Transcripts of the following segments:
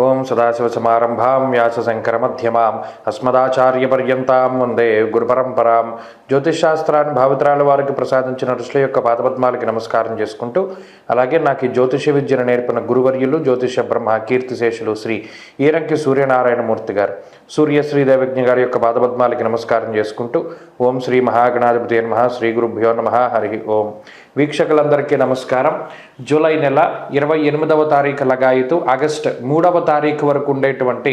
ఓం సదాశివసమారంభాం వ్యాసశంకరమధ్యమాం అస్మదాచార్యపర్యంతాం వందే గురుపరంపరాం. జ్యోతిషశాస్త్రాన్ని భావితరాల వారికి ప్రసాదించిన ఋషుల యొక్క పాదపద్మాలకి నమస్కారం చేసుకుంటూ, అలాగే నాకు ఈ జ్యోతిష విద్యను నేర్పిన గురువర్యులు జ్యోతిష బ్రహ్మ కీర్తిశేషులు శ్రీ ఈరంకి సూర్యనారాయణమూర్తి గారు, సూర్యశ్రీ దేవజ్ఞ గారి యొక్క పాదపద్మాలకి నమస్కారం చేసుకుంటూ, ఓం శ్రీ మహాగణాధిపతి నమః, శ్రీ గురుభ్యో నమః, హరి ఓం. వీక్షకులందరికీ నమస్కారం. జూలై నెల 28వ తారీఖు లగాయితూ ఆగస్టు 3వ తారీఖు వరకు ఉండేటువంటి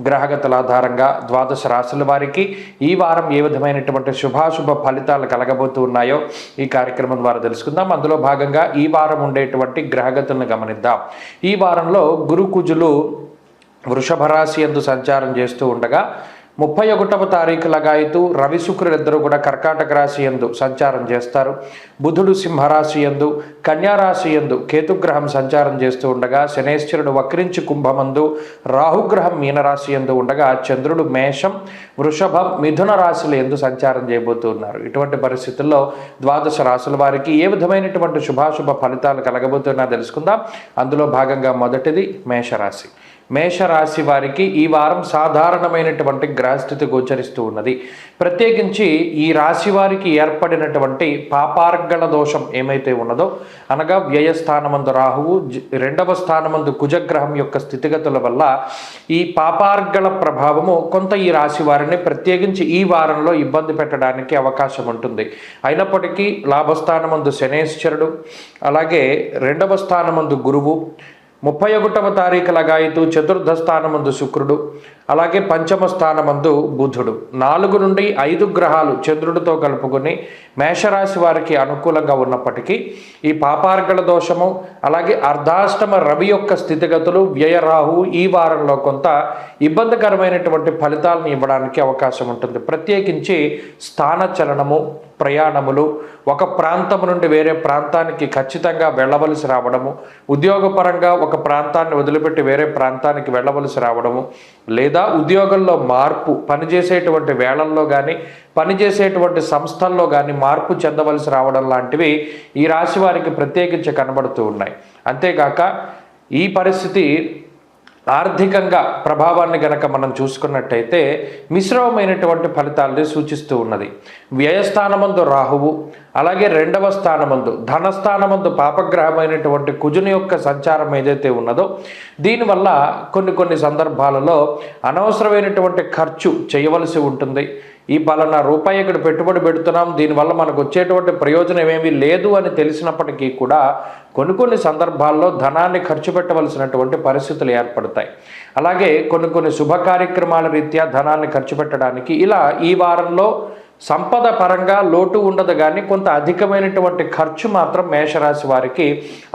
గ్రహగతుల ఆధారంగా ద్వాదశ రాశుల వారికి ఈ వారం ఏ విధమైనటువంటి శుభాశుభ ఫలితాలు కలగబోతూ ఉన్నాయో ఈ కార్యక్రమం ద్వారా తెలుసుకుందాం. అందులో భాగంగా ఈ వారం ఉండేటువంటి గ్రహగతులను గమనిద్దాం. ఈ వారంలో గురు కుజులు వృషభ రాశి యందు సంచారం చేస్తూ ఉండగా 31వ తారీఖు లగాయితూ రవి శుక్రులిద్దరూ కూడా కర్కాటక రాశి యందు సంచారం చేస్తారు. బుధుడు సింహరాశి యందు, కన్యారాశి యందు కేతుగ్రహం సంచారం చేస్తూ ఉండగా శనేశ్వరుడు వక్రించి కుంభమందు, రాహుగ్రహం మీనరాశి యందు ఉండగా చంద్రుడు మేషం, వృషభం, మిథున రాశుల యందు సంచారం చేయబోతున్నారు. ఇటువంటి పరిస్థితుల్లో ద్వాదశ రాశుల వారికి ఏ విధమైనటువంటి శుభాశుభ ఫలితాలు కలగబోతున్నా తెలుసుకుందాం. అందులో భాగంగా మొదటిది మేషరాశి. మేషరాశి వారికి ఈ వారం సాధారణమైనటువంటి గ్రహస్థితి గోచరిస్తూ ఉన్నది. ప్రత్యేకించి ఈ రాశి వారికి ఏర్పడినటువంటి పాపార్గళ దోషం ఏమైతే ఉన్నదో, అనగా వ్యయస్థానమందు రాహువు, 2వ స్థానమందు కుజగ్రహం యొక్క స్థితిగతుల వల్ల ఈ పాపార్గళ ప్రభావము కొంత ఈ రాశి వారిని ప్రత్యేకించి ఈ వారంలో ఇబ్బంది పెట్టడానికి అవకాశం ఉంటుంది. అయినప్పటికీ లాభస్థానమందు శనేశ్వరుడు, అలాగే 2వ స్థానమందు గురువు, 31వ తారీఖు లగాయితూ చతుర్థ స్థానమందు శుక్రుడు, అలాగే 5వ స్థానమందు బుధుడు, 4 నుండి 5 గ్రహాలు చంద్రుడితో కలుపుకొని మేషరాశి వారికి అనుకూలంగా ఉన్నప్పటికీ ఈ పాపార్గళ దోషము, అలాగే అర్ధాష్టమ రవి యొక్క స్థితిగతులు, వ్యయరాహు ఈ వారంలో కొంత ఇబ్బందికరమైనటువంటి ఫలితాలను ఇవ్వడానికి అవకాశం ఉంటుంది. ప్రత్యేకించి స్థానచలనము, ప్రయాణములు, ఒక ప్రాంతం నుండి వేరే ప్రాంతానికి ఖచ్చితంగా వెళ్ళవలసి రావడము, ఉద్యోగపరంగా ఒక ప్రాంతాన్ని వదిలిపెట్టి వేరే ప్రాంతానికి వెళ్ళవలసి రావడము, లేదా ఉద్యోగంలో మార్పు, పనిచేసేటువంటి వేళల్లో కానీ పనిచేసేటువంటి సంస్థల్లో కానీ మార్పు చెందవలసి రావడం లాంటివి ఈ రాశి వారికి ప్రత్యేకించి కనబడుతూ ఉన్నాయి. అంతేగాక ఈ పరిస్థితి ఆర్థికంగా ప్రభావాన్ని గనక మనం చూసుకున్నట్టయితే మిశ్రమమైనటువంటి ఫలితాలని సూచిస్తూ ఉన్నది. వ్యయస్థానమందు రాహువు, అలాగే 2వ స్థానమందు ధనస్థానమందు పాపగ్రహమైనటువంటి కుజుని యొక్క సంచారం ఏదైతే ఉన్నదో దీనివల్ల కొన్ని సందర్భాలలో అనవసరమైనటువంటి ఖర్చు చేయవలసి ఉంటుంది. ఈ పలానా రూపాయి ఇక్కడ పెట్టుబడి పెడుతున్నాం, దీనివల్ల మనకు వచ్చేటువంటి ప్రయోజనం ఏమీ లేదు అని తెలిసినప్పటికీ కూడా కొన్ని సందర్భాల్లో ధనాన్ని ఖర్చు పెట్టవలసినటువంటి పరిస్థితులు ఏర్పడతాయి. అలాగే కొన్ని శుభ కార్యక్రమాల రీత్యా ధనాన్ని ఖర్చు పెట్టడానికి ఇలా ఈ వారంలో సంపద పరంగా లోటు ఉండదు, కానీ కొంత అధికమైనటువంటి ఖర్చు మాత్రం మేషరాశి వారికి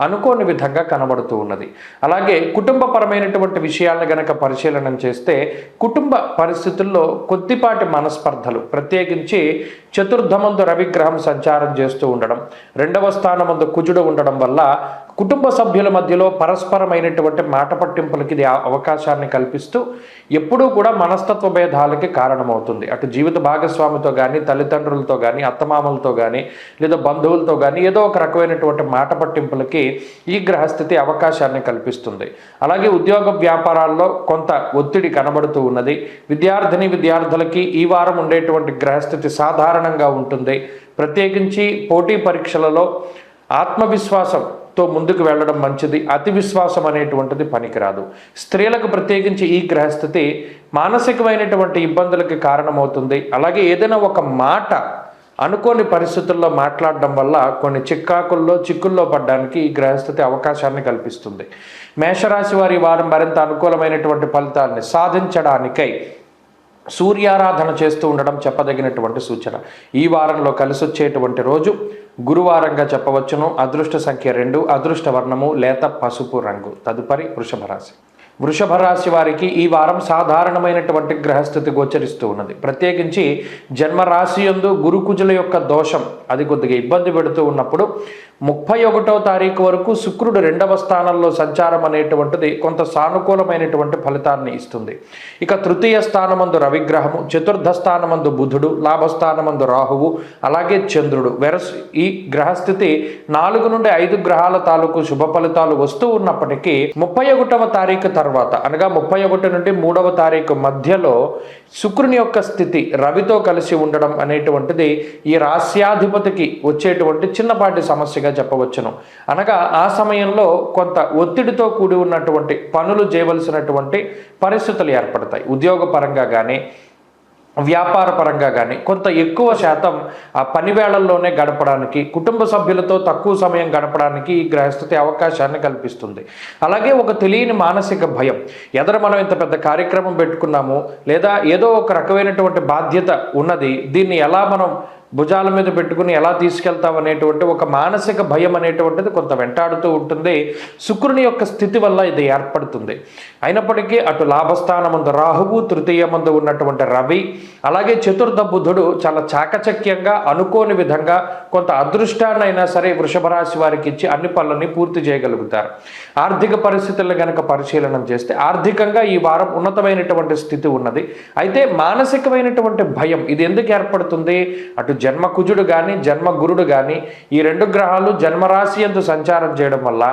అనుకోని విధంగా కనబడుతూ ఉన్నది. అలాగే కుటుంబపరమైనటువంటి విషయాలను గనక పరిశీలన చేస్తే కుటుంబ పరిస్థితుల్లో కొద్దిపాటి మనస్పర్ధలు, ప్రత్యేకించి చతుర్థమందు రవిగ్రహం సంచారం చేస్తూ ఉండడం, 2వ స్థానమందు కుజుడు ఉండడం వల్ల కుటుంబ సభ్యుల మధ్యలో పరస్పరమైనటువంటి మాట పట్టింపులకి ఇది అవకాశాన్ని కల్పిస్తూ ఎప్పుడూ కూడా మనస్తత్వ భేదాలకి కారణమవుతుంది. అటు జీవిత భాగస్వామితో కానీ, తల్లిదండ్రులతో కానీ, అత్తమామలతో కానీ, లేదా బంధువులతో కానీ ఏదో ఒక రకమైనటువంటి మాట పట్టింపులకి ఈ గ్రహస్థితి అవకాశాన్ని కల్పిస్తుంది. అలాగే ఉద్యోగ వ్యాపారాల్లో కొంత ఒత్తిడి కనబడుతూ ఉన్నది. విద్యార్థులకి ఈ వారం ఉండేటువంటి గ్రహస్థితి సాధారణంగా ఉంటుంది. ప్రత్యేకించి పోటీ పరీక్షలలో ఆత్మవిశ్వాసంతో ముందుకు వెళ్ళడం మంచిది. అతి విశ్వాసం అనేటువంటిది పనికిరాదు. స్త్రీలకు ప్రత్యేకించి ఈ గ్రహస్థితి మానసికమైనటువంటి ఇబ్బందులకి కారణమవుతుంది. అలాగే ఏదైనా ఒక మాట అనుకోని పరిస్థితుల్లో మాట్లాడడం వల్ల కొన్ని చిక్కుల్లో పడడానికి ఈ గ్రహస్థితి అవకాశాన్ని కల్పిస్తుంది. మేషరాశి వారి వారం మరింత అనుకూలమైనటువంటి ఫలితాలని సాధించడానికై సూర్యారాధన చేస్తూ ఉండడం చెప్పదగినటువంటి సూచన. ఈ వారంలో కలిసొచ్చేటువంటి రోజు గురువారంగా చెప్పవచ్చును. అదృష్ట సంఖ్య 2, అదృష్ట వర్ణము లేత పసుపు రంగు. తదుపరి వృషభ రాశి. వృషభ రాశి వారికి ఈ వారం సాధారణమైనటువంటి గ్రహస్థితి గోచరిస్తూ ఉన్నది. ప్రత్యేకించి జన్మరాశి యందు గురు కుజుల యొక్క దోషం అది కొద్దిగా ఇబ్బంది పెడుతూ ఉన్నప్పుడు 31వ తారీఖు వరకు శుక్రుడు 2వ స్థానంలో సంచారం అనేటువంటిది కొంత సానుకూలమైనటువంటి ఫలితాన్ని ఇస్తుంది. ఇక 3య స్థానమందు రవిగ్రహము, 4థ స్థానమందు బుధుడు, లాభస్థానమందు రాహువు, అలాగే చంద్రుడు. ఈ గ్రహస్థితి 4 నుండి 5 గ్రహాల తాలూకు శుభ ఫలితాలు వస్తూ ఉన్నప్పటికీ 31వ తారీఖు తర్వాత అనగా 31 నుండి 3వ తారీఖు మధ్యలో శుక్రుని యొక్క స్థితి రవితో కలిసి ఉండడం అనేటువంటిది ఈ రాస్యాధిపతికి వచ్చేటువంటి చిన్నపాటి సమస్యగా చెప్పవచ్చును. అనగా ఆ సమయంలో కొంత ఒత్తిడితో కూడి ఉన్నటువంటి పనులు చేయవలసినటువంటి పరిస్థితులు ఏర్పడతాయి. ఉద్యోగపరంగా కానీ వ్యాపార పరంగా కానీ కొంత ఎక్కువ శాతం ఆ పని వేళల్లోనే గడపడానికి, కుటుంబ సభ్యులతో తక్కువ సమయం గడపడానికి ఈ గ్రహస్థితి అవకాశాన్ని కల్పిస్తుంది. అలాగే ఒక తెలియని మానసిక భయం, ఎదర మనం ఇంత పెద్ద కార్యక్రమం పెట్టుకున్నాము లేదా ఏదో ఒక రకమైనటువంటి బాధ్యత ఉన్నది, దీన్ని ఎలా మనం భుజాల మీద పెట్టుకుని ఎలా తీసుకెళ్తాం అనేటువంటి ఒక మానసిక భయం అనేటువంటిది కొంత వెంటాడుతూ ఉంటుంది. శుక్రుని యొక్క స్థితి వల్ల ఇది ఏర్పడుతుంది. అయినప్పటికీ అటు లాభస్థానమందు రాహువు, తృతీయమందు ఉన్నటువంటి రవి, అలాగే చతుర్థ బుధుడు చాలా చాకచక్యంగా అనుకోని విధంగా కొంత అదృష్టాన్ని అయినా సరే వృషభ రాశి వారికి ఇచ్చి అన్ని పనులని పూర్తి చేయగలుగుతారు. ఆర్థిక పరిస్థితులను కనుక పరిశీలన చేస్తే ఆర్థికంగా ఈ వారం ఉన్నతమైనటువంటి స్థితి ఉన్నది. అయితే మానసికమైనటువంటి భయం ఇది ఎందుకు ఏర్పడుతుంది? అటు జన్మకుజుడు కానీ జన్మగురుడు కానీ ఈ రెండు గ్రహాలు జన్మరాశి యందు సంచారం చేయడం వల్ల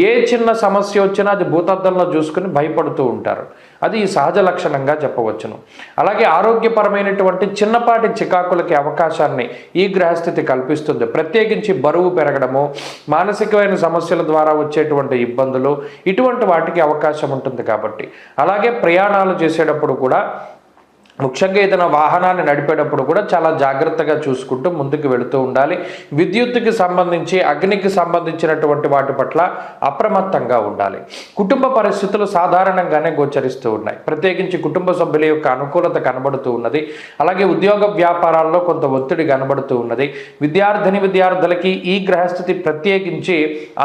ఏ చిన్న సమస్య వచ్చినా అది భూతద్దంలో చూసుకుని భయపడుతూ ఉంటారు. అది ఈ సహజ లక్షణంగా చెప్పవచ్చును. అలాగే ఆరోగ్యపరమైనటువంటి చిన్నపాటి చికాకులకి అవకాశాన్ని ఈ గ్రహస్థితి కల్పిస్తుంది. ప్రత్యేకించి బరువు పెరగడము, మానసికమైన సమస్యల ద్వారా వచ్చేటువంటి ఇబ్బందులు, ఇటువంటి వాటికి అవకాశం ఉంటుంది కాబట్టి. అలాగే ప్రయాణాలు చేసేటప్పుడు కూడా ముఖ్యంగా ఏదైనా వాహనాన్ని నడిపేటప్పుడు కూడా చాలా జాగ్రత్తగా చూసుకుంటూ ముందుకు వెళుతూ ఉండాలి. విద్యుత్తుకి సంబంధించి, అగ్నికి సంబంధించినటువంటి వాటి పట్ల అప్రమత్తంగా ఉండాలి. కుటుంబ పరిస్థితులు సాధారణంగానే గోచరిస్తూ ఉన్నాయి. ప్రత్యేకించి కుటుంబ సభ్యుల యొక్క అనుకూలత కనబడుతూ ఉన్నది. అలాగే ఉద్యోగ వ్యాపారాల్లో కొంత ఒత్తిడి కనబడుతూ ఉన్నది. విద్యార్థులకి ఈ గ్రహస్థితి ప్రత్యేకించి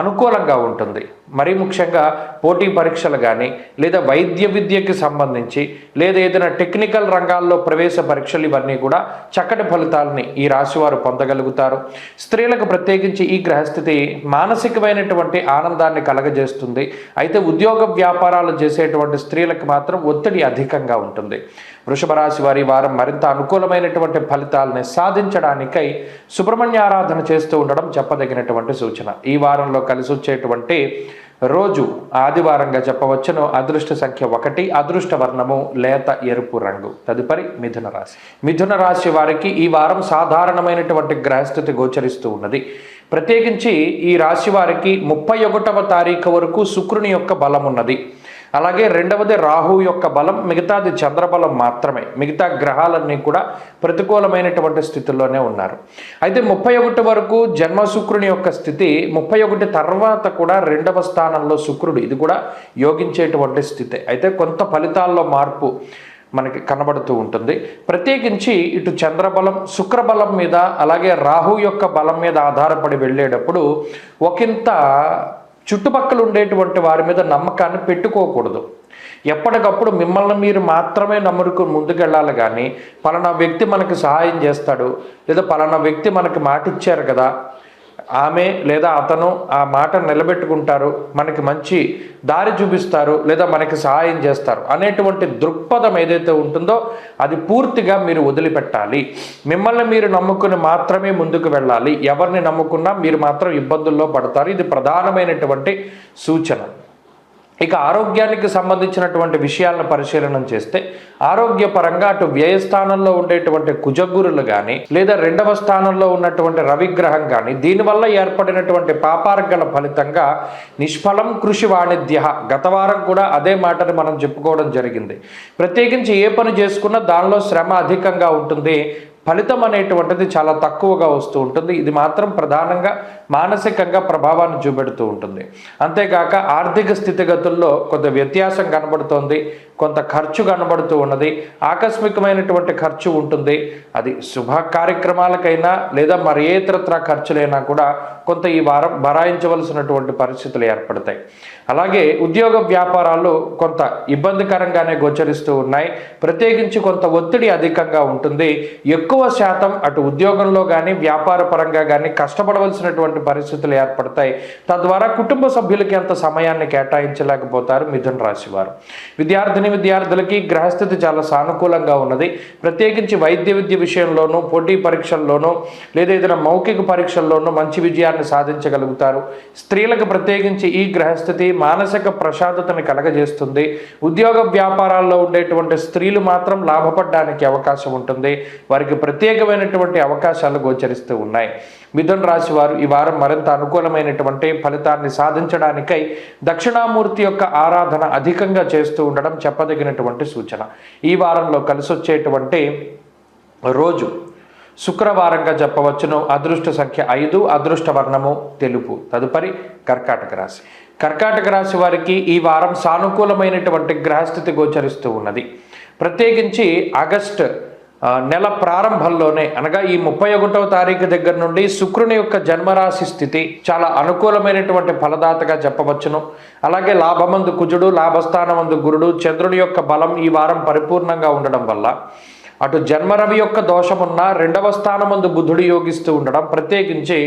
అనుకూలంగా ఉంటుంది. మరీ ముఖ్యంగా పోటీ పరీక్షలు కానీ లేదా వైద్య విద్యకి సంబంధించి లేదా ఏదైనా టెక్నికల్ రంగాల్లో ప్రవేశ పరీక్షలు ఇవన్నీ కూడా చక్కటి ఫలితాలని ఈ రాశివారు పొందగలుగుతారు. స్త్రీలకు ప్రత్యేకించి ఈ గ్రహస్థితి మానసికమైనటువంటి ఆనందాన్ని కలగజేస్తుంది. అయితే ఉద్యోగ వ్యాపారాలు చేసేటువంటి స్త్రీలకు మాత్రం ఒత్తిడి అధికంగా ఉంటుంది. వృషభ రాశి వారి వారం మరింత అనుకూలమైనటువంటి ఫలితాలని సాధించడానికై సుబ్రహ్మణ్య ఆరాధన చేస్తూ ఉండడం చెప్పదగినటువంటి సూచన. ఈ వారంలో కలిసి వచ్చేటువంటి రోజు ఆదివారంగా చెప్పవచ్చును. అదృష్ట సంఖ్య 1, అదృష్ట వర్ణము లేత ఎరుపు రంగు. తదుపరి మిథున రాశి. మిథున రాశి వారికి ఈ వారం సాధారణమైనటువంటి గ్రహస్థితి గోచరిస్తూ ఉన్నది. ప్రత్యేకించి ఈ రాశి వారికి 31వ తారీఖు వరకు శుక్రుని యొక్క బలం ఉన్నది. అలాగే రెండవది రాహు యొక్క బలం, మిగతాది చంద్రబలం మాత్రమే. మిగతా గ్రహాలన్నీ కూడా ప్రతికూలమైనటువంటి స్థితిలోనే ఉన్నారు. అయితే 31 వరకు జన్మ శుక్రుని యొక్క స్థితి, 31 తర్వాత కూడా 2వ స్థానంలో శుక్రుడు, ఇది కూడా యోగించేటువంటి స్థితి. అయితే కొంత ఫలితాల్లో మార్పు మనకి కనబడుతూ ఉంటుంది. ప్రత్యేకించి ఇటు చంద్రబలం, శుక్రబలం మీద అలాగే రాహు యొక్క బలం మీద ఆధారపడి వెళ్ళేటప్పుడు ఒకంత చుట్టుపక్కల ఉండేటువంటి వారి మీద నమ్మకాన్ని పెట్టుకోకూడదు. ఎప్పటికప్పుడు మిమ్మల్ని మీరు మాత్రమే నమ్ముకు ముందుకెళ్ళాలి. కానీ పలానా వ్యక్తి మనకి సహాయం చేస్తాడు లేదా పలానా వ్యక్తి మనకి మాట ఇచ్చారు కదా, ఆమె లేదా అతను ఆ మాట నిలబెట్టుకుంటారు, మనకి మంచి దారి చూపిస్తారు లేదా మనకి సహాయం చేస్తారు అనేటువంటి దృక్పథం ఏదైతే ఉంటుందో అది పూర్తిగా మీరు వదిలిపెట్టాలి. మిమ్మల్ని మీరు నమ్ముకుని మాత్రమే ముందుకు వెళ్ళాలి. ఎవరిని నమ్ముకున్నా మీరు మాత్రం ఇబ్బందుల్లో పడతారు. ఇది ప్రధానమైనటువంటి సూచన. ఇక ఆరోగ్యానికి సంబంధించినటువంటి విషయాలను పరిశీలన చేస్తే ఆరోగ్యపరంగా అటు వ్యయస్థానంలో ఉండేటువంటి కుజగురులు కానీ లేదా 2వ స్థానంలో ఉన్నటువంటి రవిగ్రహం కానీ దీనివల్ల ఏర్పడినటువంటి పాపార్గల ఫలితంగా నిష్ఫలం కృషి వాణిజ్య. గత వారం కూడా అదే మాటని మనం చెప్పుకోవడం జరిగింది. ప్రత్యేకించి ఏ పని చేసుకున్నా దానిలో శ్రమ అధికంగా ఉంటుంది, ఫలితం అనేటువంటిది చాలా తక్కువగా వస్తూ ఉంటుంది. ఇది మాత్రం ప్రధానంగా మానసికంగా ప్రభావాన్ని చూపెడుతూ ఉంటుంది. అంతేకాక ఆర్థిక స్థితిగతుల్లో కొంత వ్యత్యాసం కనబడుతోంది, కొంత ఖర్చు కనబడుతూ ఉన్నది, ఆకస్మికమైనటువంటి ఖర్చు ఉంటుంది. అది శుభ కార్యక్రమాలకైనా లేదా మరి ఏ ఇతరత్ర ఖర్చులైనా కూడా కొంత ఈ వారం భరాయించవలసినటువంటి పరిస్థితులు ఏర్పడతాయి. అలాగే ఉద్యోగ వ్యాపారాలు కొంత ఇబ్బందికరంగానే గోచరిస్తూ ఉన్నాయి. ప్రత్యేకించి కొంత ఒత్తిడి అధికంగా ఉంటుంది. ఎక్కువ ఎక్కువ శాతం అటు ఉద్యోగంలో కానీ వ్యాపార పరంగా కానీ కష్టపడవలసినటువంటి పరిస్థితులు ఏర్పడతాయి. తద్వారా కుటుంబ సభ్యులకి అంత సమయాన్ని కేటాయించలేకపోతారు మిథున రాశి వారు. విద్యార్థులకి గ్రహస్థితి చాలా సానుకూలంగా ఉన్నది. ప్రత్యేకించి వైద్య విద్య విషయంలోనూ, పోటీ పరీక్షల్లోనూ లేదా ఏదైనా మౌఖిక పరీక్షల్లోనూ మంచి విజయాన్ని సాధించగలుగుతారు. స్త్రీలకు ప్రత్యేకించి ఈ గ్రహస్థితి మానసిక ప్రశాంతతని కలగజేస్తుంది. ఉద్యోగ వ్యాపారాల్లో ఉండేటువంటి స్త్రీలు మాత్రం లాభపడడానికి అవకాశం ఉంటుంది. వారికి ప్రత్యేకమైనటువంటి అవకాశాలు గోచరిస్తూ ఉన్నాయి. మిథున రాశి వారు ఈ వారం మరింత అనుకూలమైనటువంటి ఫలితాన్ని సాధించడానికై దక్షిణామూర్తి యొక్క ఆరాధన అధికంగా చేస్తూ ఉండడం చెప్పదగినటువంటి సూచన. ఈ వారంలో కలిసొచ్చేటువంటి రోజు శుక్రవారంగా చెప్పవచ్చును. అదృష్ట సంఖ్య 5, అదృష్ట వర్ణము తెలుపు. తదుపరి కర్కాటక రాశి. కర్కాటక రాశి వారికి ఈ వారం సానుకూలమైనటువంటి గ్రహస్థితి గోచరిస్తూ ఉన్నది. ప్రత్యేకించి ఆగస్టు నెల ప్రారంభంలోనే అనగా ఈ 31వ తారీఖు దగ్గర నుండి శుక్రుని యొక్క జన్మరాశి స్థితి చాలా అనుకూలమైనటువంటి ఫలదాతగా చెప్పవచ్చును. అలాగే లాభమందు కుజుడు, లాభస్థానమందు గురుడు, చంద్రుడి యొక్క బలం ఈ వారం పరిపూర్ణంగా ఉండడం వల్ల అటు జన్మరవి యొక్క దోషమున్న 2వ స్థానమందు బుధుడు యోగిస్తూ ఉండడం, ప్రత్యేకించి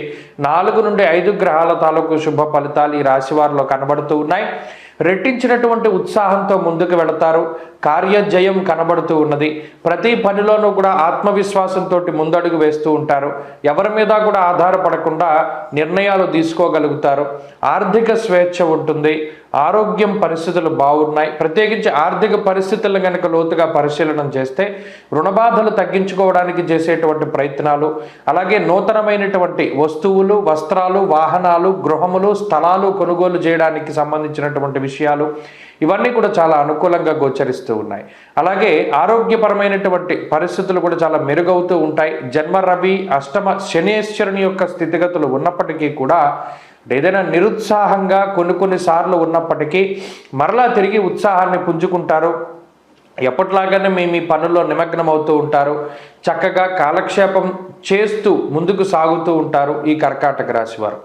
4 నుండి 5 గ్రహాల తాలూకు శుభ ఫలితాలు ఈ రాశి వారిలో కనబడుతూ ఉన్నాయి. రెట్టించినటువంటి ఉత్సాహంతో ముందుకు వెళతారు. కార్యజయం కనబడుతూ ఉన్నది. ప్రతి పనిలోనూ కూడా ఆత్మవిశ్వాసంతో ముందడుగు వేస్తూ ఉంటారు. ఎవరి మీద కూడా ఆధారపడకుండా నిర్ణయాలు తీసుకోగలుగుతారు. ఆర్థిక స్వేచ్ఛ ఉంటుంది. ఆరోగ్యం పరిస్థితులు బాగున్నాయి. ప్రత్యేకించి ఆర్థిక పరిస్థితులను కనుక లోతుగా పరిశీలన చేస్తే రుణబాధలు తగ్గించుకోవడానికి చేసేటువంటి ప్రయత్నాలు, అలాగే నూతనమైనటువంటి వస్తువులు, వస్త్రాలు, వాహనాలు, గృహములు, స్థలాలు కొనుగోలు చేయడానికి సంబంధించినటువంటి విషయాలు ఇవన్నీ కూడా చాలా అనుకూలంగా గోచరిస్తూ ఉన్నాయి. అలాగే ఆరోగ్యపరమైనటువంటి పరిస్థితులు కూడా చాలా మెరుగవుతూ ఉంటాయి. జన్మ రవి, అష్టమ శనేశ్వరుని యొక్క స్థితిగతులు ఉన్నప్పటికీ కూడా ఏదైనా నిరుత్సాహంగా కొన్నిసార్లు ఉన్నప్పటికీ మరలా తిరిగి ఉత్సాహాన్ని పుంజుకుంటారు. ఎప్పట్లాగానే మీ పనుల్లో నిమగ్నం అవుతూ ఉంటారు. చక్కగా కాలక్షేపం చేస్తూ ముందుకు సాగుతూ ఉంటారు ఈ కర్కాటక రాశి వారు.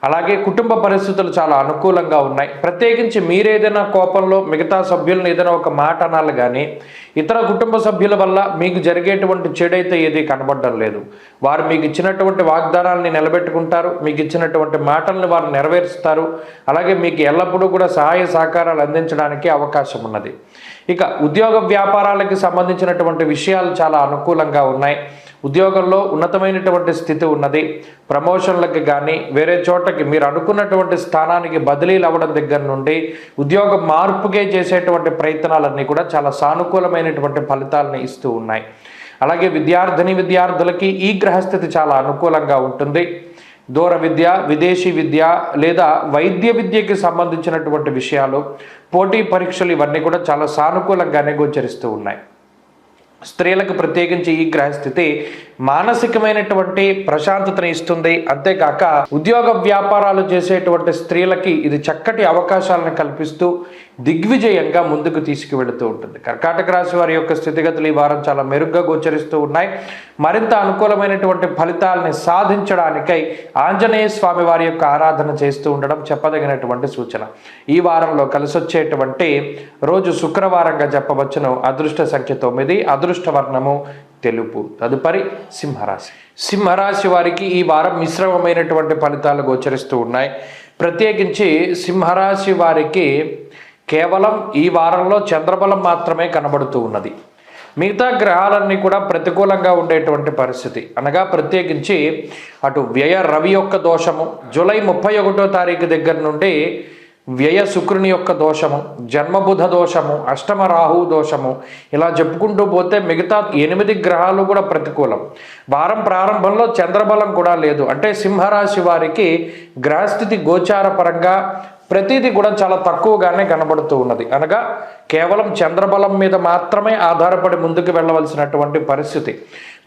అలాగే కుటుంబ పరిస్థితులు చాలా అనుకూలంగా ఉన్నాయి. ప్రత్యేకించి మీరేదైనా కోపంలో మిగతా సభ్యులను ఏదైనా ఒక మాట అనాలి కానీ ఇతర కుటుంబ సభ్యుల వల్ల మీకు జరిగేటువంటి చెడైతే ఏది కనబడడం లేదు. వారు మీకు ఇచ్చినటువంటి వాగ్దానాలని నిలబెట్టుకుంటారు. మీకు ఇచ్చినటువంటి మాటలను వారు నెరవేరుస్తారు. అలాగే మీకు ఎల్లప్పుడూ కూడా సహాయ సహకారాలు అందించడానికి అవకాశం ఉన్నది. ఇక ఉద్యోగ వ్యాపారాలకి సంబంధించినటువంటి విషయాలు చాలా అనుకూలంగా ఉన్నాయి. ఉద్యోగంలో ఉన్నతమైనటువంటి స్థితి ఉన్నది. ప్రమోషన్లకి కానీ వేరే చోటకి మీరు అనుకున్నటువంటి స్థానానికి బదిలీలు అవ్వడం దగ్గర నుండి ఉద్యోగ మార్పుకే చేసేటువంటి ప్రయత్నాలన్నీ కూడా చాలా సానుకూలమైనటువంటి ఫలితాలను ఇస్తూ ఉన్నాయి. అలాగే విద్యార్థులకి ఈ గ్రహస్థితి చాలా అనుకూలంగా ఉంటుంది. దూర విద్య, విదేశీ విద్య లేదా వైద్య విద్యకి సంబంధించినటువంటి విషయాలు, పోటీ పరీక్షలు ఇవన్నీ కూడా చాలా సానుకూలంగానే గోచరిస్తూ ఉన్నాయి. స్త్రీలకు ప్రత్యేకించి ఈ గ్రహస్థితి మానసికమైనటువంటి ప్రశాంతతను ఇస్తుంది. అంతేకాక ఉద్యోగ వ్యాపారాలు చేసేటువంటి స్త్రీలకి ఇది చక్కటి అవకాశాలను కల్పిస్తూ దిగ్విజయంగా ముందుకు తీసుకువెళుతూ ఉంటుంది. కర్కాటక రాశి వారి యొక్క స్థితిగతులు ఈ వారం చాలా మెరుగ్గా గోచరిస్తూ ఉన్నాయి. మరింత అనుకూలమైనటువంటి ఫలితాలని సాధించడానికై ఆంజనేయ స్వామి వారి యొక్క ఆరాధన చేస్తూ ఉండడం చెప్పదగినటువంటి సూచన. ఈ వారంలో కలిసొచ్చేటువంటి రోజు శుక్రవారంగా చెప్పవచ్చును. అదృష్ట సంఖ్య 9, అదృష్ట వర్ణము తెలుపు. తదుపరి సింహరాశి. సింహరాశి వారికి ఈ వారం మిశ్రమమైనటువంటి ఫలితాలు గోచరిస్తూ ఉన్నాయి. ప్రత్యేకించి సింహరాశి వారికి కేవలం ఈ వారంలో చంద్రబలం మాత్రమే కనబడుతూ ఉన్నది. మిగతా గ్రహాలన్నీ కూడా ప్రతికూలంగా ఉండేటువంటి పరిస్థితి. అనగా ప్రత్యేకించి అటు వ్యయ రవి యొక్క దోషము, జూలై 31వ తారీఖు దగ్గర నుండి వ్యయ శుక్రుని యొక్క దోషము, జన్మబుధ దోషము, అష్టమ రాహు దోషము, ఇలా చెప్పుకుంటూ పోతే మిగతా 8 గ్రహాలు కూడా ప్రతికూలం. వారం ప్రారంభంలో చంద్రబలం కూడా లేదు. అంటే సింహరాశి వారికి గ్రహస్థితి గోచార పరంగా ప్రతిదీ కూడా చాలా తక్కువగానే కనబడుతూ ఉన్నది. అనగా కేవలం చంద్రబలం మీద మాత్రమే ఆధారపడి ముందుకు వెళ్ళవలసినటువంటి పరిస్థితి.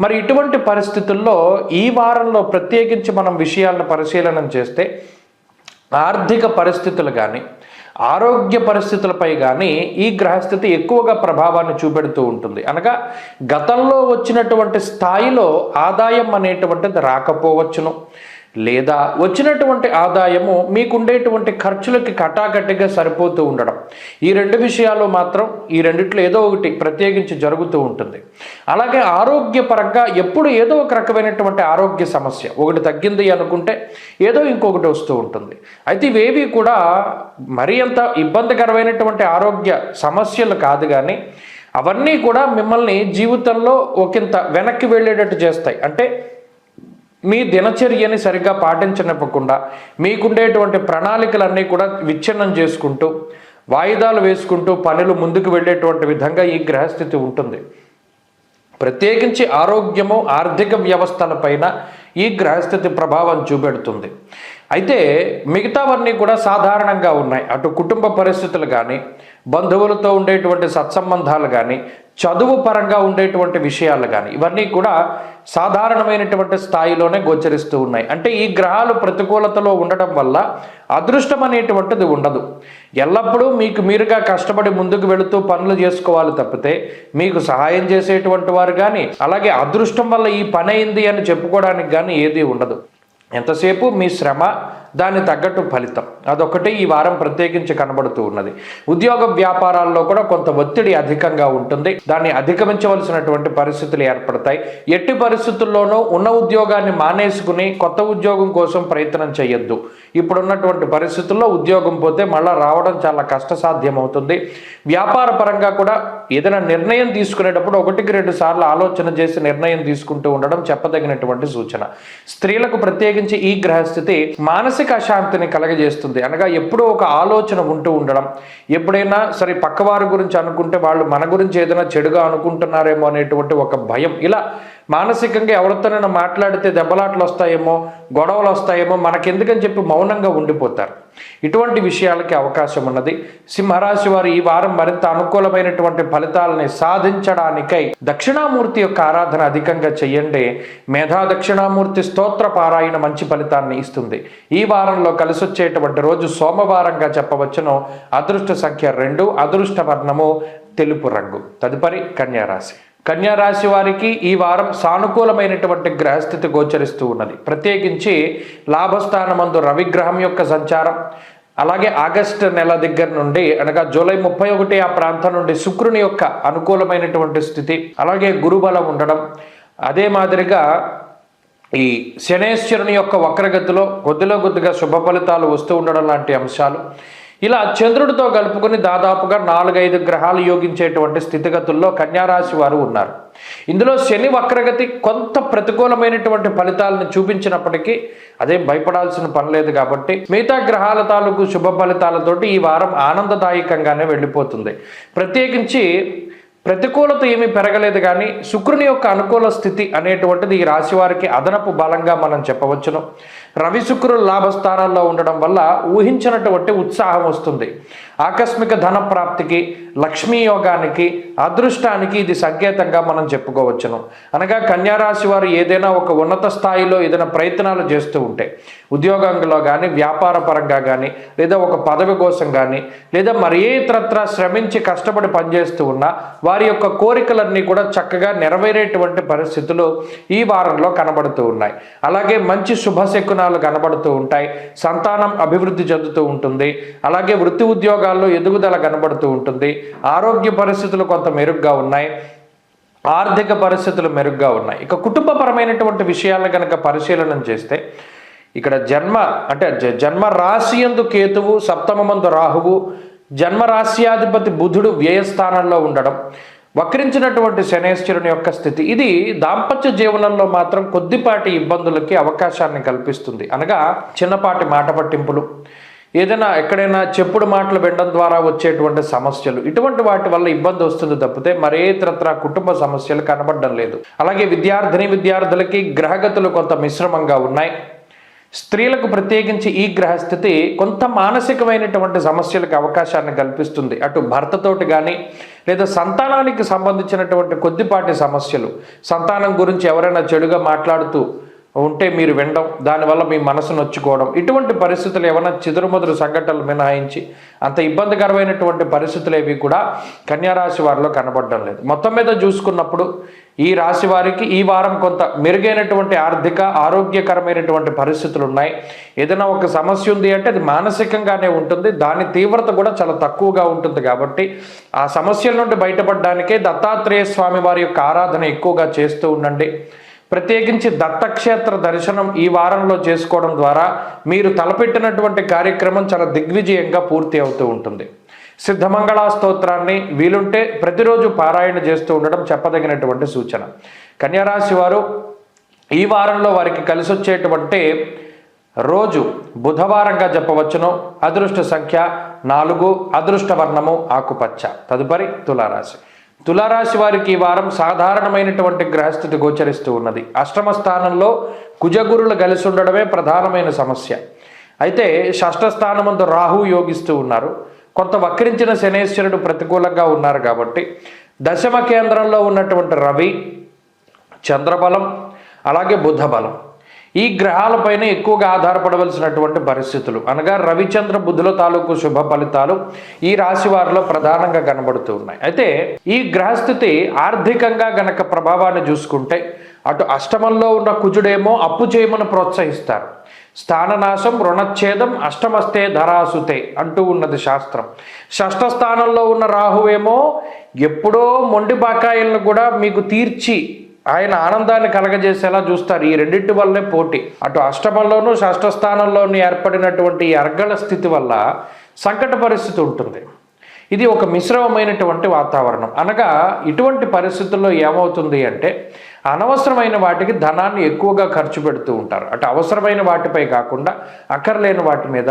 మరి ఇటువంటి పరిస్థితుల్లో ఈ వారంలో ప్రత్యేకించి మనం విషయాలను పరిశీలన చేస్తే ఆర్థిక పరిస్థితులు కానీ ఆరోగ్య పరిస్థితులపై కానీ ఈ గ్రహస్థితి ఎక్కువగా ప్రభావాన్ని చూపెడుతూ ఉంటుంది. అనగా గతంలో వచ్చినటువంటి స్థాయిలో ఆదాయం అనేటువంటిది రాకపోవచ్చును, లేదా వచ్చినటువంటి ఆదాయము మీకుండేటువంటి ఖర్చులకి కటాకట్టిగా సరిపోతూ ఉండడం. ఈ రెండు విషయాలు మాత్రం ఈ రెండిట్లో ఏదో ఒకటి ప్రత్యేకించి జరుగుతూ ఉంటుంది. అలాగే ఆరోగ్యపరంగా ఎప్పుడు ఏదో ఒక రకమైనటువంటి ఆరోగ్య సమస్య, ఒకటి తగ్గింది అనుకుంటే ఏదో ఇంకొకటి వస్తూ ఉంటుంది. అయితే ఇవేవి కూడా మరీ అంత ఇబ్బందికరమైనటువంటి ఆరోగ్య సమస్యలు కాదు, కానీ అవన్నీ కూడా మిమ్మల్ని జీవితంలో ఒకంత వెనక్కి వెళ్ళేటట్టు చేస్తాయి. అంటే మీ దినచర్యని సరిగ్గా పాటించనివ్వకుండా మీకుండేటువంటి ప్రణాళికలన్నీ కూడా విచ్ఛిన్నం చేసుకుంటూ వాయిదాలు వేసుకుంటూ పనులు ముందుకు వెళ్ళేటువంటి విధంగా ఈ గ్రహస్థితి ఉంటుంది. ప్రత్యేకించి ఆరోగ్యము ఆర్థిక వ్యవస్థలపైన ఈ గ్రహస్థితి ప్రభావం చూపెడుతుంది. అయితే మిగతావన్నీ కూడా సాధారణంగా ఉన్నాయి. అటు కుటుంబ పరిస్థితులు కానీ, బంధువులతో ఉండేటువంటి సత్సంబంధాలు కానీ, చదువు పరంగా ఉండేటువంటి విషయాలు కానీ, ఇవన్నీ కూడా సాధారణమైనటువంటి స్థాయిలోనే గోచరిస్తూ ఉన్నాయి. అంటే ఈ గ్రహాలు ప్రతికూలతలో ఉండటం వల్ల అదృష్టం అనేటువంటిది ఉండదు. ఎల్లప్పుడూ మీకు మీరుగా కష్టపడి ముందుకు వెళుతూ పనులు చేసుకోవాలి తప్పితే మీకు సహాయం చేసేటువంటి వారు కానీ, అలాగే అదృష్టం వల్ల ఈ పని అయింది అని చెప్పుకోవడానికి కానీ ఏదీ ఉండదు. ఎంతసేపు మీ శ్రమ, దాన్ని తగ్గట్టు ఫలితం, అదొకటి ఈ వారం ప్రత్యేకించి కనబడుతూ ఉన్నది. ఉద్యోగ వ్యాపారాల్లో కూడా కొంత ఒత్తిడి అధికంగా ఉంటుంది. దాన్ని అధిగమించవలసినటువంటి పరిస్థితులు ఏర్పడతాయి. ఎట్టి పరిస్థితుల్లోనూ ఉన్న ఉద్యోగాన్ని మానేసుకుని కొత్త ఉద్యోగం కోసం ప్రయత్నం చేయొద్దు. ఇప్పుడున్నటువంటి పరిస్థితుల్లో ఉద్యోగం పోతే మళ్ళీ రావడం చాలా కష్టసాధ్యం అవుతుంది. వ్యాపార పరంగా కూడా ఏదైనా నిర్ణయం తీసుకునేటప్పుడు 1-2 సార్లు ఆలోచన చేసి నిర్ణయం తీసుకుంటూ ఉండడం చెప్పదగినటువంటి సూచన. స్త్రీలకు ప్రత్యేకించి ఈ గ్రహస్థితి మానసిక అశాంతిని కలగజేస్తుంది. అనగా ఎప్పుడూ ఒక ఆలోచన ఉంటూ ఉండడం, ఎప్పుడైనా సరే పక్కవారి గురించి అనుకుంటే వాళ్ళు మన గురించి ఏదైనా చెడుగా అనుకుంటున్నారేమో అనేటువంటి ఒక భయం, ఇలా మానసికంగా ఎవరితోనైనా మాట్లాడితే దెబ్బలాట్లు వస్తాయేమో, గొడవలు వస్తాయేమో, మనకెందుకని చెప్పి మౌనంగా ఉండిపోతారు. ఇటువంటి విషయాలకి అవకాశం ఉన్నది. సింహరాశి వారు ఈ వారం మరింత అనుకూలమైనటువంటి ఫలితాలని సాధించడానికై దక్షిణామూర్తి యొక్క ఆరాధన అధికంగా చెయ్యండి. మేధా దక్షిణామూర్తి స్తోత్ర పారాయణ మంచి ఫలితాన్ని ఇస్తుంది. ఈ వారంలో కలిసి వచ్చేటువంటి రోజు సోమవారంగా చెప్పవచ్చును. అదృష్ట సంఖ్య 2, అదృష్ట వర్ణము తెలుపు రంగు. తదుపరి కన్యారాశి. కన్యారాశి వారికి ఈ వారం సానుకూలమైనటువంటి గ్రహస్థితి గోచరిస్తూ ఉన్నది. ప్రత్యేకించి లాభస్థానమందు రవిగ్రహం యొక్క సంచారం, అలాగే ఆగస్టు నెల దగ్గర నుండి అనగా జూలై 31 ఆ ప్రాంతం నుండి శుక్రుని యొక్క అనుకూలమైనటువంటి స్థితి, అలాగే గురుబలం ఉండడం, అదే మాదిరిగా ఈ శనేశ్వరుని యొక్క వక్రగతిలో కొద్దిగా శుభ ఫలితాలు వస్తూ ఉండడం లాంటి అంశాలు, ఇలా చంద్రుడితో కలుపుకొని దాదాపుగా 4-5 గ్రహాలు యోగించేటువంటి స్థితిగతుల్లో కన్యారాశి వారు ఉన్నారు. ఇందులో శని వక్రగతి కొంత ప్రతికూలమైనటువంటి ఫలితాలను చూపించినప్పటికీ అదేం భయపడాల్సిన పని లేదు. కాబట్టి మిగతా గ్రహాల తాలూకు శుభ ఫలితాలతోటి ఈ వారం ఆనందదాయకంగానే వెళ్ళిపోతుంది. ప్రత్యేకించి ప్రతికూలత ఏమీ పెరగలేదు, కానీ శుక్రుని యొక్క అనుకూల స్థితి అనేటువంటిది ఈ రాశి వారికి అదనపు బలంగా మనం చెప్పవచ్చును. రవి శుక్రులు లాభస్థానాల్లో ఉండడం వల్ల ఊహించినటువంటి ఉత్సాహం వస్తుంది. ఆకస్మిక ధన ప్రాప్తికి, లక్ష్మీ యోగానికి, అదృష్టానికి ఇది సంకేతంగా మనం చెప్పుకోవచ్చును. అనగా కన్యారాశి వారు ఏదైనా ఒక ఉన్నత స్థాయిలో ఏదైనా ప్రయత్నాలు చేస్తూ ఉంటే, ఉద్యోగంలో కానీ, వ్యాపార పరంగా కానీ, లేదా ఒక పదవి కోసం కానీ, లేదా మరి ఏ ఇతరత్రా శ్రమించి కష్టపడి పనిచేస్తూ ఉన్నా వారి యొక్క కోరికలన్నీ కూడా చక్కగా నెరవేరేటువంటి పరిస్థితులు ఈ వారంలో కనబడుతూ ఉన్నాయి. అలాగే మంచి శుభశకునాలు కనబడుతూ ఉంటాయి. సంతానం అభివృద్ధి చెందుతూ ఉంటుంది. అలాగే వృత్తి ఉద్యోగాల్లో ఎదుగుదల కనబడుతూ ఉంటుంది. ఆరోగ్య పరిస్థితులు కొంత మెరుగ్గా ఉన్నాయి. ఆర్థిక పరిస్థితులు మెరుగ్గా ఉన్నాయి. ఇక కుటుంబపరమైనటువంటి విషయాలను కనుక పరిశీలన చేస్తే, ఇక్కడ జన్మ రాశి యందు కేతువు, సప్తమమందు రాహువు, జన్మరాశ్యాధిపతి బుధుడు వ్యయస్థానంలో ఉండడం, వక్రించినటువంటి శనేశ్వరుని యొక్క స్థితి, ఇది దాంపత్య జీవనంలో మాత్రం కొద్దిపాటి ఇబ్బందులకి అవకాశాన్ని కల్పిస్తుంది. అనగా చిన్నపాటి మాట పట్టింపులు, ఏదైనా ఎక్కడైనా చెప్పుడు మాటలు వినడం ద్వారా వచ్చేటువంటి సమస్యలు, ఇటువంటి వాటి వల్ల ఇబ్బంది వస్తుంది తప్పితే మరే ఇతరత్రా కుటుంబ సమస్యలు కనబడడం లేదు. అలాగే విద్యార్థులకి గ్రహగతులు కొంత మిశ్రమంగా ఉన్నాయి. స్త్రీలకు ప్రత్యేకించి ఈ గ్రహస్థితి కొంత మానసికమైనటువంటి సమస్యలకు అవకాశాన్ని కల్పిస్తుంది. అటు భర్తతోటి కానీ, లేదా సంతానానికి సంబంధించినటువంటి కొద్దిపాటి సమస్యలు, సంతానం గురించి ఎవరైనా చెడుగా మాట్లాడుతూ ఉంటే మీరు వినడం, దానివల్ల మీ మనసు నొచ్చుకోవడం, ఇటువంటి పరిస్థితులు ఏమైనా చిదురుమదురు సంఘటనలు మినహాయించి అంత ఇబ్బందికరమైనటువంటి పరిస్థితులు ఏవి కూడా కన్యారాశి వారిలో కనబడడం లేదు. మొత్తం మీద చూసుకున్నప్పుడు ఈ రాశి వారికి ఈ వారం కొంత మెరుగైనటువంటి ఆర్థిక ఆరోగ్యకరమైనటువంటి పరిస్థితులు ఉన్నాయి. ఏదైనా ఒక సమస్య ఉంది అంటే అది మానసికంగానే ఉంటుంది, దాని తీవ్రత కూడా చాలా తక్కువగా ఉంటుంది. కాబట్టి ఆ సమస్యల నుండి బయటపడడానికే దత్తాత్రేయ స్వామి వారి యొక్క ఆరాధన ఎక్కువగా చేస్తూ ఉండండి. ప్రత్యేకించి దత్తక్షేత్ర దర్శనం ఈ వారంలో చేసుకోవడం ద్వారా మీరు తలపెట్టినటువంటి కార్యక్రమం చాలా దిగ్విజయంగా పూర్తి అవుతూ ఉంటుంది. సిద్ధమంగళ స్తోత్రాన్ని వీలుంటే ప్రతిరోజు పారాయణ చేస్తూ ఉండడం చెప్పదగినటువంటి సూచన. కన్యారాశి వారు ఈ వారంలో వారికి కలిసి వచ్చేటువంటి రోజు బుధవారంగా చెప్పవచ్చును. అదృష్ట సంఖ్య 4, అదృష్ట వర్ణము ఆకుపచ్చ. తదుపరి తులారాశి. తులారాశి వారికి ఈ వారం సాధారణమైనటువంటి గ్రహస్థితి గోచరిస్తూ ఉన్నది. అష్టమ స్థానంలో కుజగురులు కలిసి ఉండడమే ప్రధానమైన సమస్య. అయితే షష్ఠ స్థానమందు రాహు యోగిస్తూ ఉన్నారు. కొంత వక్రించిన శనేశ్వరుడు ప్రతికూలంగా ఉన్నారు. కాబట్టి దశమ కేంద్రంలో ఉన్నటువంటి రవి, చంద్రబలం, అలాగే బుధ బలం, ఈ గ్రహాలపైన ఎక్కువగా ఆధారపడవలసినటువంటి పరిస్థితులు, అనగా రవిచంద్ర బుధుల తాలూకు శుభ ఫలితాలు ఈ రాశి వారిలో ప్రధానంగా కనబడుతూ ఉన్నాయి. అయితే ఈ గ్రహస్థితి ఆర్థికంగా గనక ప్రభావాన్ని చూసుకుంటే అటు అష్టమంలో ఉన్న కుజుడేమో అప్పు చేయమని ప్రోత్సహిస్తారు. స్థాననాశం, రుణచ్ఛేదం, అష్టమస్తే ధరాసుతే అంటూ ఉన్నది శాస్త్రం. షష్ఠ స్థానంలో ఉన్న రాహువేమో ఎప్పుడో మొండి బాకాయిలను కూడా మీకు తీర్చి ఆయన ఆనందాన్ని కలగజేసేలా చూస్తారు. ఈ రెండింటి వల్లనే పోటీ. అటు అష్టమంలోనూ షష్ఠ స్థానంలోనూ ఏర్పడినటువంటి ఈ అర్గళ స్థితి వల్ల సంకట పరిస్థితి ఉంటుంది. ఇది ఒక మిశ్రమమైనటువంటి వాతావరణం. అనగా ఇటువంటి పరిస్థితుల్లో ఏమవుతుంది అంటే అనవసరమైన వాటికి ధనాన్ని ఎక్కువగా ఖర్చు పెడుతూ ఉంటారు. అటు అవసరమైన వాటిపై కాకుండా అక్కర్లేని వాటి మీద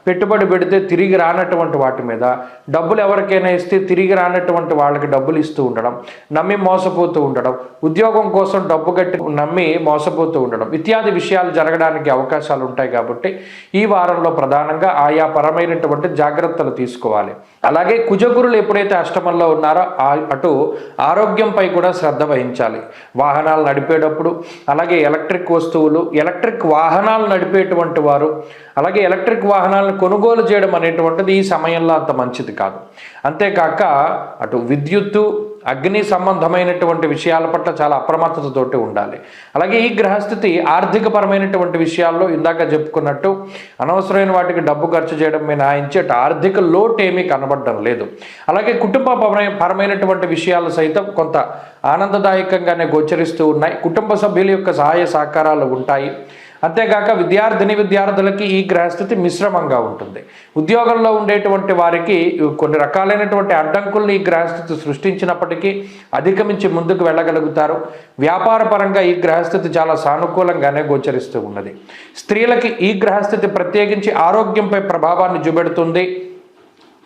పెట్టుబడి పెడితే తిరిగి రానటువంటి వాటి మీద, డబ్బులు ఎవరికైనా ఇస్తే తిరిగి రానటువంటి వాళ్ళకి డబ్బులు ఇస్తూ ఉండడం, నమ్మి మోసపోతూ ఉండడం, ఉద్యోగం కోసం డబ్బు కట్టి నమ్మి మోసపోతూ ఉండడం ఇత్యాది విషయాలు జరగడానికి అవకాశాలు ఉంటాయి. కాబట్టి ఈ వారంలో ప్రధానంగా ఆయా పరమైనటువంటి జాగ్రత్తలు తీసుకోవాలి. అలాగే కుజగురులు ఎప్పుడైతే అష్టమంలో ఉన్నారో అటు ఆరోగ్యంపై కూడా శ్రద్ధ వహించాలి. వాహనాలు నడిపేటప్పుడు, అలాగే ఎలక్ట్రిక్ వస్తువులు, ఎలక్ట్రిక్ వాహనాలు నడిపేటువంటి వారు, అలాగే ఎలక్ట్రిక్ వాహనాలను కొనుగోలు చేయడం అనేటువంటిది ఈ సమయంలో అంత మంచిది కాదు. అంతేకాక అటు విద్యుత్తు, అగ్ని సంబంధమైనటువంటి విషయాల పట్ల చాలా అప్రమత్తతతోటి ఉండాలి. అలాగే ఈ గ్రహస్థితి ఆర్థికపరమైనటువంటి విషయాల్లో ఇందాక చెప్పుకున్నట్టు అనవసరమైన వాటికి డబ్బు ఖర్చు చేయడం మినహాయించి అటు ఆర్థిక లోటు ఏమీ కనబడడం లేదు. అలాగే కుటుంబ పరమైనటువంటి విషయాలు సైతం కొంత ఆనందదాయకంగానే గోచరిస్తూ ఉన్నాయి. కుటుంబ సభ్యుల యొక్క సహాయ సహకారాలు ఉంటాయి. అంతేకాక విద్యార్థులకి ఈ గ్రహస్థితి మిశ్రమంగా ఉంటుంది. ఉద్యోగంలో ఉండేటువంటి వారికి కొన్ని రకాలైనటువంటి అడ్డంకుల్ని ఈ గ్రహస్థితి సృష్టించినప్పటికీ అధిగమించి ముందుకు వెళ్ళగలుగుతారు. వ్యాపార పరంగా ఈ గ్రహస్థితి చాలా సానుకూలంగానే గోచరిస్తూ ఉన్నది. స్త్రీలకి ఈ గ్రహస్థితి ప్రత్యేకించి ఆరోగ్యంపై ప్రభావాన్ని చూపెడుతుంది.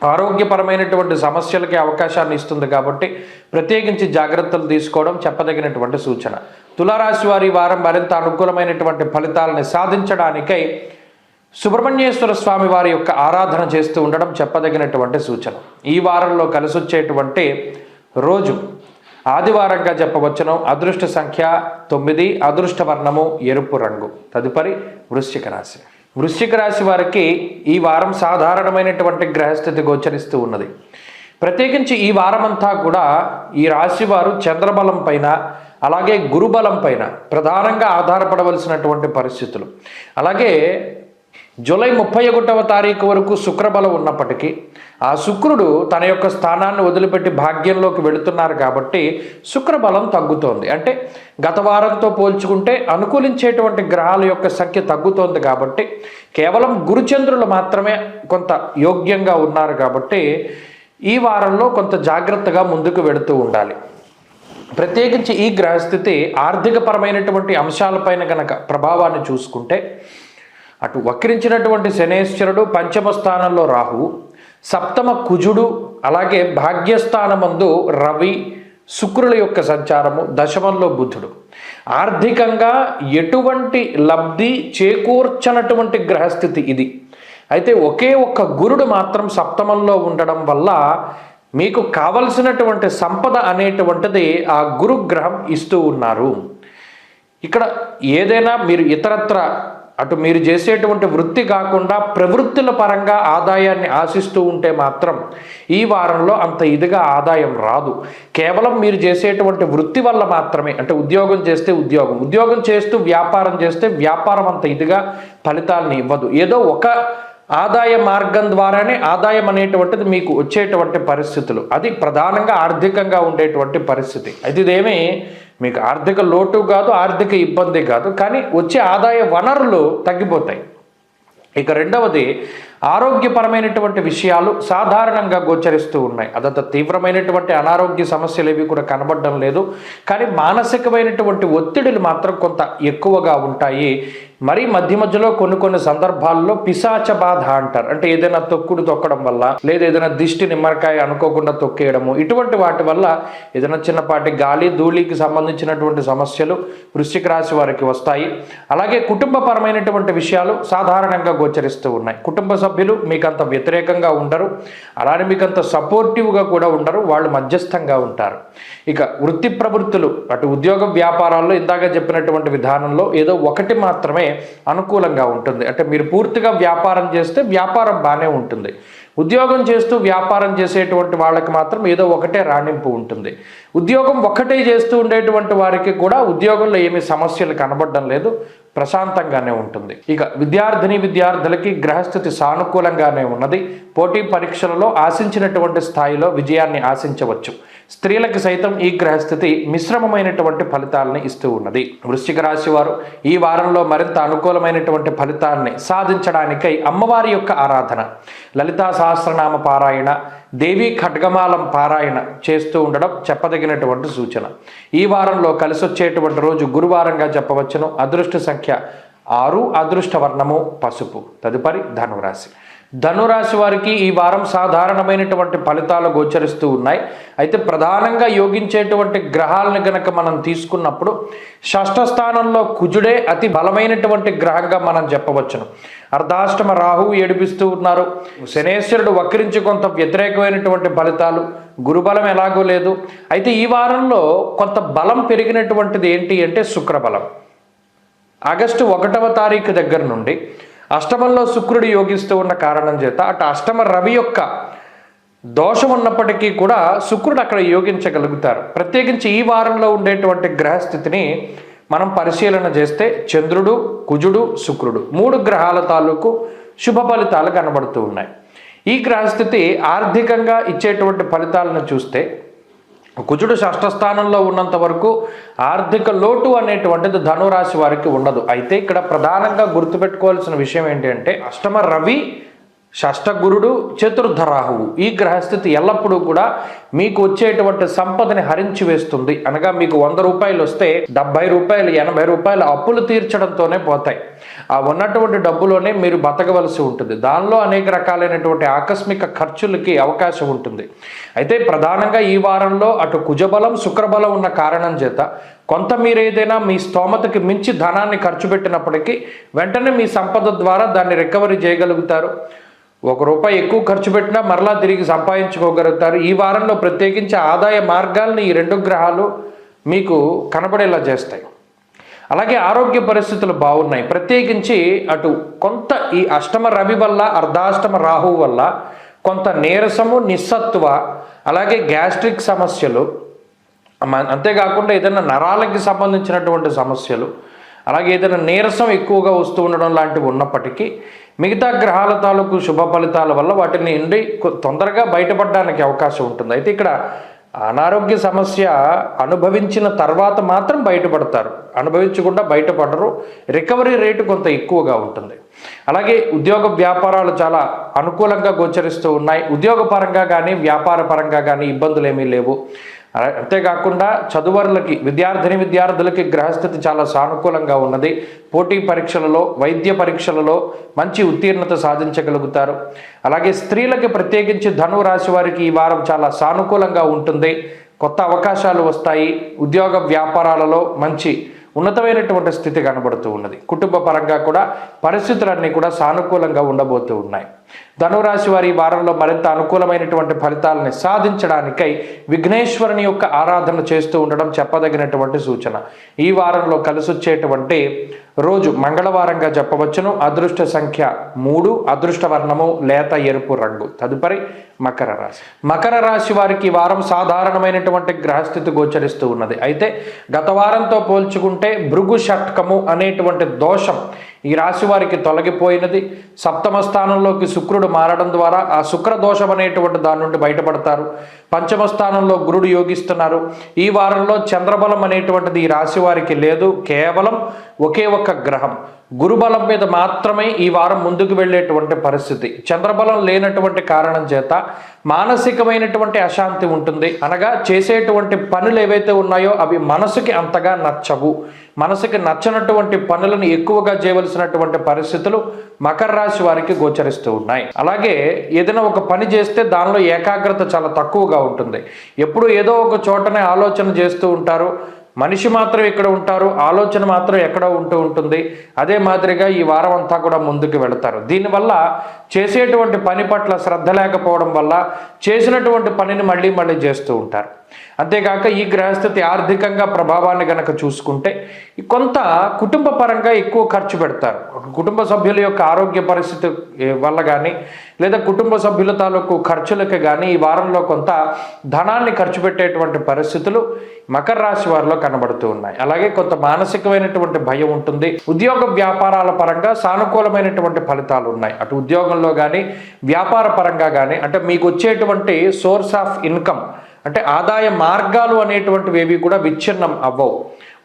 ఆరోగ్యపరమైనటువంటి సమస్యలకి అవకాశాన్ని ఇస్తుంది. కాబట్టి ప్రత్యేకించి జాగ్రత్తలు తీసుకోవడం చెప్పదగినటువంటి సూచన. తులారాశి వారి వారం మరింత అనుకూలమైనటువంటి ఫలితాలను సాధించడానికై సుబ్రహ్మణ్యేశ్వర స్వామి వారి యొక్క ఆరాధన చేస్తూ ఉండడం చెప్పదగినటువంటి సూచన. ఈ వారంలో కలిసి వచ్చేటువంటి రోజు ఆదివారంగా చెప్పవచ్చును. అదృష్ట సంఖ్య 9, అదృష్ట వర్ణము ఎరుపు రంగు. తదుపరి వృశ్చిక రాశి. వృశ్చిక రాశి వారికి ఈ వారం సాధారణమైనటువంటి గ్రహస్థితి గోచరిస్తూ ఉన్నది. ప్రత్యేకించి ఈ వారమంతా కూడా ఈ రాశి వారు చంద్రబలం పైన, అలాగే గురుబలం పైన ప్రధానంగా ఆధారపడవలసినటువంటి పరిస్థితులు. అలాగే జూలై 31వ తారీఖు వరకు శుక్రబలం ఉన్నప్పటికీ ఆ శుక్రుడు తన యొక్క స్థానాన్ని వదిలిపెట్టి భాగ్యంలోకి వెళుతున్నారు. కాబట్టి శుక్రబలం తగ్గుతోంది. అంటే గత వారంతో పోల్చుకుంటే అనుకూలించేటువంటి గ్రహాల యొక్క సంఖ్య తగ్గుతోంది. కాబట్టి కేవలం గురుచంద్రులు మాత్రమే కొంత యోగ్యంగా ఉన్నారు. కాబట్టి ఈ వారంలో కొంత జాగ్రత్తగా ముందుకు వెళుతూ ఉండాలి. ప్రత్యేకించి ఈ గ్రహస్థితి ఆర్థికపరమైనటువంటి అంశాలపైన కనుక ప్రభావాన్ని చూసుకుంటే అటు వక్రించినటువంటి శనేశ్వరుడు, పంచమ స్థానంలో రాహువు, సప్తమ కుజుడు, అలాగే భాగ్యస్థానమందు రవి, శుక్రుల యొక్క సంచారము, దశమంలో బుధుడు. ఆర్థికంగా ఎటువంటి లబ్ధి చేకూర్చనటువంటి గ్రహస్థితి ఇది. అయితే ఒకే ఒక్క గురుడు మాత్రం సప్తమంలో ఉండడం వల్ల మీకు కావలసినటువంటి సంపద అనేటువంటిది ఆ గురుగ్రహం ఇస్తూ ఉన్నారు. ఇక్కడ ఏదైనా మీరు ఇతరత్ర అటు మీరు చేసేటువంటి వృత్తి కాకుండా ప్రవృత్తుల పరంగా ఆదాయాన్ని ఆశిస్తూ ఉంటే మాత్రం ఈ వారంలో అంత ఇదిగా ఆదాయం రాదు. కేవలం మీరు చేసేటువంటి వృత్తి వల్ల మాత్రమే, అంటే ఉద్యోగం చేస్తే ఉద్యోగం చేస్తూ వ్యాపారం చేస్తే వ్యాపారం అంత ఇదిగా ఫలితాలను ఇవ్వదు. ఏదో ఒక ఆదాయ మార్గం ద్వారానే ఆదాయం అనేటువంటిది మీకు వచ్చేటువంటి పరిస్థితులు, అది ప్రధానంగా ఆర్థికంగా ఉండేటువంటి పరిస్థితి. అయితే ఇదేమీ మీకు ఆర్థిక లోటు కాదు, ఆర్థిక ఇబ్బంది కాదు, కానీ వచ్చే ఆదాయ వనరులు తగ్గిపోతాయి. ఇక రెండవది, ఆరోగ్యపరమైనటువంటి విషయాలు సాధారణంగా గోచరిస్తూ ఉన్నాయి. అదంత తీవ్రమైనటువంటి అనారోగ్య సమస్యలు ఏవి కూడా కనబడడం లేదు, కానీ మానసికమైనటువంటి ఒత్తిడులు మాత్రం కొంత ఎక్కువగా ఉంటాయి. మరి మధ్య మధ్యలో కొన్ని సందర్భాల్లో పిశాచ బాధ అంటారు, అంటే ఏదైనా తొక్కుడు తొక్కడం వల్ల, లేదా ఏదైనా దిష్టి నిమ్మకాయ అనుకోకుండా తొక్కేయడము, ఇటువంటి వాటి వల్ల ఏదైనా చిన్నపాటి గాలి ధూళికి సంబంధించినటువంటి సమస్యలు వృశ్చిక రాశి వారికి వస్తాయి. అలాగే కుటుంబపరమైనటువంటి విషయాలు సాధారణంగా గోచరిస్తూ ఉన్నాయి. కుటుంబ సభ్యులు మీకు అంత వ్యతిరేకంగా ఉండరు, అలానే మీకు అంత సపోర్టివ్గా కూడా ఉండరు, వాళ్ళు మధ్యస్థంగా ఉంటారు. ఇక వృత్తి ప్రవృత్తులు, అటు ఉద్యోగ వ్యాపారాల్లో ఇందాక చెప్పినటువంటి విధానంలో ఏదో ఒకటి మాత్రమే అనుకూలంగా ఉంటుంది. అంటే మీరు పూర్తిగా వ్యాపారం చేస్తే వ్యాపారం బాగానే ఉంటుంది, ఉద్యోగం చేస్తూ వ్యాపారం చేసేటువంటి వాళ్ళకి మాత్రం ఏదో ఒకటే రాణింపు ఉంటుంది. ఉద్యోగం ఒక్కటే చేస్తూ ఉండేటువంటి వారికి కూడా ఉద్యోగంలో ఏమీ సమస్యలు కనబడడం లేదు, ప్రశాంతంగానే ఉంటుంది. ఇక విద్యార్థులకి గ్రహస్థితి సానుకూలంగానే ఉన్నది. పోటీ పరీక్షలలో ఆశించినటువంటి స్థాయిలో విజయాన్ని ఆశించవచ్చు. స్త్రీలకు సైతం ఈ గ్రహస్థితి మిశ్రమమైనటువంటి ఫలితాలని ఇస్తూ ఉన్నది. వృశ్చిక రాశి వారు ఈ వారంలో మరింత అనుకూలమైనటువంటి ఫలితాన్ని సాధించడానికై అమ్మవారి యొక్క ఆరాధన, లలితా సహస్రనామ పారాయణ, దేవీ ఖడ్గమాలం పారాయణ చేస్తూ ఉండడం చెప్పదగినటువంటి సూచన. ఈ వారంలో కలిసి వచ్చేటువంటి రోజు గురువారంగా చెప్పవచ్చును. అదృష్ట సంఖ్య 6, అదృష్ట వర్ణము పసుపు. తదుపరి ధనురాశి. ధనురాశి వారికి ఈ వారం సాధారణమైనటువంటి ఫలితాలు గోచరిస్తూ ఉన్నాయి. అయితే ప్రధానంగా యోగించేటువంటి గ్రహాలను గనక మనం తీసుకున్నప్పుడు షష్ఠ స్థానంలో కుజుడే అతి బలమైనటువంటి గ్రహంగా మనం చెప్పవచ్చును. అర్ధాష్టమ రాహువు ఏడిపిస్తూ ఉన్నారు. శనేశ్వరుడు వక్రించి కొంత వ్యతిరేకమైనటువంటి ఫలితాలు, గురుబలం ఎలాగో లేదు. అయితే ఈ వారంలో కొంత బలం పెరిగినటువంటిది ఏంటి అంటే శుక్రబలం. ఆగస్టు 1వ తారీఖు దగ్గర నుండి అష్టమంలో శుక్రుడు యోగిస్తూ ఉన్న కారణం చేత అటు అష్టమ రవి యొక్క దోషం ఉన్నప్పటికీ కూడా శుక్రుడు అక్కడ యోగించగలుగుతారు. ప్రత్యేకించి ఈ వారంలో ఉండేటువంటి గ్రహస్థితిని మనం పరిశీలన చేస్తే చంద్రుడు, కుజుడు, శుక్రుడు 3 గ్రహాల తాలూకు శుభ ఫలితాలు కనబడుతూ ఉన్నాయి. ఈ గ్రహస్థితి ఆర్థికంగా ఇచ్చేటువంటి ఫలితాలను చూస్తే కుజుడు షష్ఠ స్థానంలో ఉన్నంత వరకు ఆర్థిక లోటు అనేటువంటిది ధనురాశి వారికి ఉండదు. అయితే ఇక్కడ ప్రధానంగా గుర్తుపెట్టుకోవాల్సిన విషయం ఏంటి అంటే అష్టమ రవి, షష్ఠ గురుడు, చతుర్థ రాహువు ఈ గ్రహస్థితి ఎల్లప్పుడూ కూడా మీకు వచ్చేటువంటి సంపదని హరించి వేస్తుంది. అనగా మీకు 100 రూపాయలు వస్తే 70 రూపాయలు 80 రూపాయలు అప్పులు తీర్చడంతోనే పోతాయి. ఆ ఉన్నటువంటి డబ్బులోనే మీరు బతకవలసి ఉంటుంది. దానిలో అనేక రకాలైనటువంటి ఆకస్మిక ఖర్చులకి అవకాశం ఉంటుంది. అయితే ప్రధానంగా ఈ వారంలో అటు కుజబలం, శుక్రబలం ఉన్న కారణం చేత కొంత మీరు ఏదైనా మీ స్తోమతకి మించి ధనాన్ని ఖర్చు పెట్టినప్పటికీ వెంటనే మీ సంపద ద్వారా దాన్ని రికవరీ చేయగలుగుతారు. ₹1 ఎక్కువ ఖర్చు పెట్టినా మరలా తిరిగి సంపాదించుకోగలుగుతారు. ఈ వారంలో ప్రత్యేకించి ఆదాయ మార్గాల్ని ఈ 2 గ్రహాలు మీకు కనబడేలా చేస్తాయి. అలాగే ఆరోగ్య పరిస్థితులు బాగున్నాయి. ప్రత్యేకించి అటు కొంత ఈ అష్టమ రవి వల్ల, అర్ధాష్టమ రాహు వల్ల కొంత నీరసము, నిస్సత్వ, అలాగే గ్యాస్ట్రిక్ సమస్యలు, అంతేకాకుండా ఏదైనా నరాలకి సంబంధించినటువంటి సమస్యలు, అలాగే ఏదైనా నీరసం ఎక్కువగా వస్తూ ఉండడం లాంటివి ఉన్నప్పటికీ మిగతా గ్రహాల తాలూకు శుభ ఫలితాల వల్ల వాటిని నుండి తొందరగా బయటపడడానికి అవకాశం ఉంటుంది. అయితే ఇక్కడ అనారోగ్య సమస్య అనుభవించిన తర్వాత మాత్రం బయటపడతారు, అనుభవించకుండా బయటపడరు. రికవరీ రేటు కొంత ఎక్కువగా ఉంటుంది. అలాగే ఉద్యోగ వ్యాపారాలు చాలా అనుకూలంగా గోచరిస్తూ ఉన్నాయి. ఉద్యోగ పరంగా కానీ వ్యాపార పరంగా కానీ ఇబ్బందులు ఏమీ లేవు. అంతేకాకుండా చదువరులకి, విద్యార్థులకి గ్రహస్థితి చాలా సానుకూలంగా ఉన్నది. పోటీ పరీక్షలలో, వైద్య పరీక్షలలో మంచి ఉత్తీర్ణత సాధించగలుగుతారు. అలాగే స్త్రీలకి ప్రత్యేకించి ధను రాశి వారికి ఈ వారం చాలా సానుకూలంగా ఉంటుంది. కొత్త అవకాశాలు వస్తాయి. ఉద్యోగ వ్యాపారాలలో మంచి ఉన్నతమైనటువంటి స్థితి కనబడుతూ ఉన్నది. కుటుంబ పరంగా కూడా పరిస్థితులన్నీ కూడా సానుకూలంగా ఉండబోతూ ఉన్నాయి. ధనురాశి వారి ఈ వారంలో మరింత అనుకూలమైనటువంటి ఫలితాలని సాధించడానికై విఘ్నేశ్వరుని యొక్క ఆరాధన చేస్తూ ఉండడం చెప్పదగినటువంటి సూచన. ఈ వారంలో కలిసొచ్చేటువంటి రోజు మంగళవారంగా చెప్పవచ్చును. అదృష్ట సంఖ్య 3, అదృష్ట వర్ణము లేత ఎరుపు రంగు. తదుపరి మకర రాశి. మకర రాశి వారికి ఈ వారం సాధారణమైనటువంటి గ్రహస్థితి గోచరిస్తూ ఉన్నది. అయితే గత వారంతో పోల్చుకుంటే భృగు షట్కము అనేటువంటి దోషం ఈ రాశి వారికి తొలగిపోయినది. సప్తమ స్థానంలోకి శుక్రుడు మారడం ద్వారా ఆ శుక్ర దోషం అనేటువంటి దాని నుండి బయటపడతారు. పంచమ స్థానంలో గురుడు యోగిస్తున్నారు. ఈ వారంలో చంద్రబలం అనేటువంటిది ఈ రాశి వారికి లేదు. కేవలం ఒకే ఒక్క గ్రహం గురుబలం మీద మాత్రమే ఈ వారం ముందుకు వెళ్ళేటువంటి పరిస్థితి. చంద్రబలం లేనటువంటి కారణం చేత మానసికమైనటువంటి అశాంతి ఉంటుంది. అనగా చేసేటువంటి పనులు ఏవైతే ఉన్నాయో అవి మనసుకి అంతగా నచ్చవు. మనసుకి నచ్చనటువంటి పనులను ఎక్కువగా చేయవలసినటువంటి పరిస్థితులు మకర రాశి వారికి గోచరిస్తూ ఉన్నాయి. అలాగే ఏదైనా ఒక పని చేస్తే దానిలో ఏకాగ్రత చాలా తక్కువగా ఉంటుంది. ఎప్పుడు ఏదో ఒక చోటనే ఆలోచన చేస్తూ ఉంటారు. మనిషి మాత్రం ఇక్కడ ఉంటారు, ఆలోచన మాత్రం ఎక్కడో ఉంటూ ఉంటుంది. అదే మాదిరిగా ఈ వారం అంతా కూడా ముందుకు వెళతారు. దీనివల్ల చేసేటువంటి పని పట్ల శ్రద్ధ లేకపోవడం వల్ల చేసినటువంటి పనిని మళ్ళీ చేస్తూ ఉంటారు. అంతేకాక ఈ గ్రహస్థితి ఆర్థికంగా ప్రభావాన్ని గనక చూసుకుంటే కొంత కుటుంబ పరంగా ఎక్కువ ఖర్చు పెడతారు. కుటుంబ సభ్యుల యొక్క ఆరోగ్య పరిస్థితి వల్ల కానీ లేదా కుటుంబ సభ్యుల తాలూకు ఖర్చులకి కానీ ఈ వారంలో కొంత ధనాన్ని ఖర్చు పెట్టేటువంటి పరిస్థితులు మకర రాశి వారిలో కనబడుతూ ఉన్నాయి. అలాగే కొంత మానసికమైనటువంటి భయం ఉంటుంది. ఉద్యోగ వ్యాపారాల పరంగా సానుకూలమైనటువంటి ఫలితాలు ఉన్నాయి. అటు ఉద్యోగంలో కానీ వ్యాపార పరంగా కానీ అంటే మీకు వచ్చేటువంటి సోర్స్ ఆఫ్ ఇన్కమ్ అంటే ఆదాయ మార్గాలు అనేటువంటివి ఏవి కూడా విచ్ఛిన్నం అవ్వవు.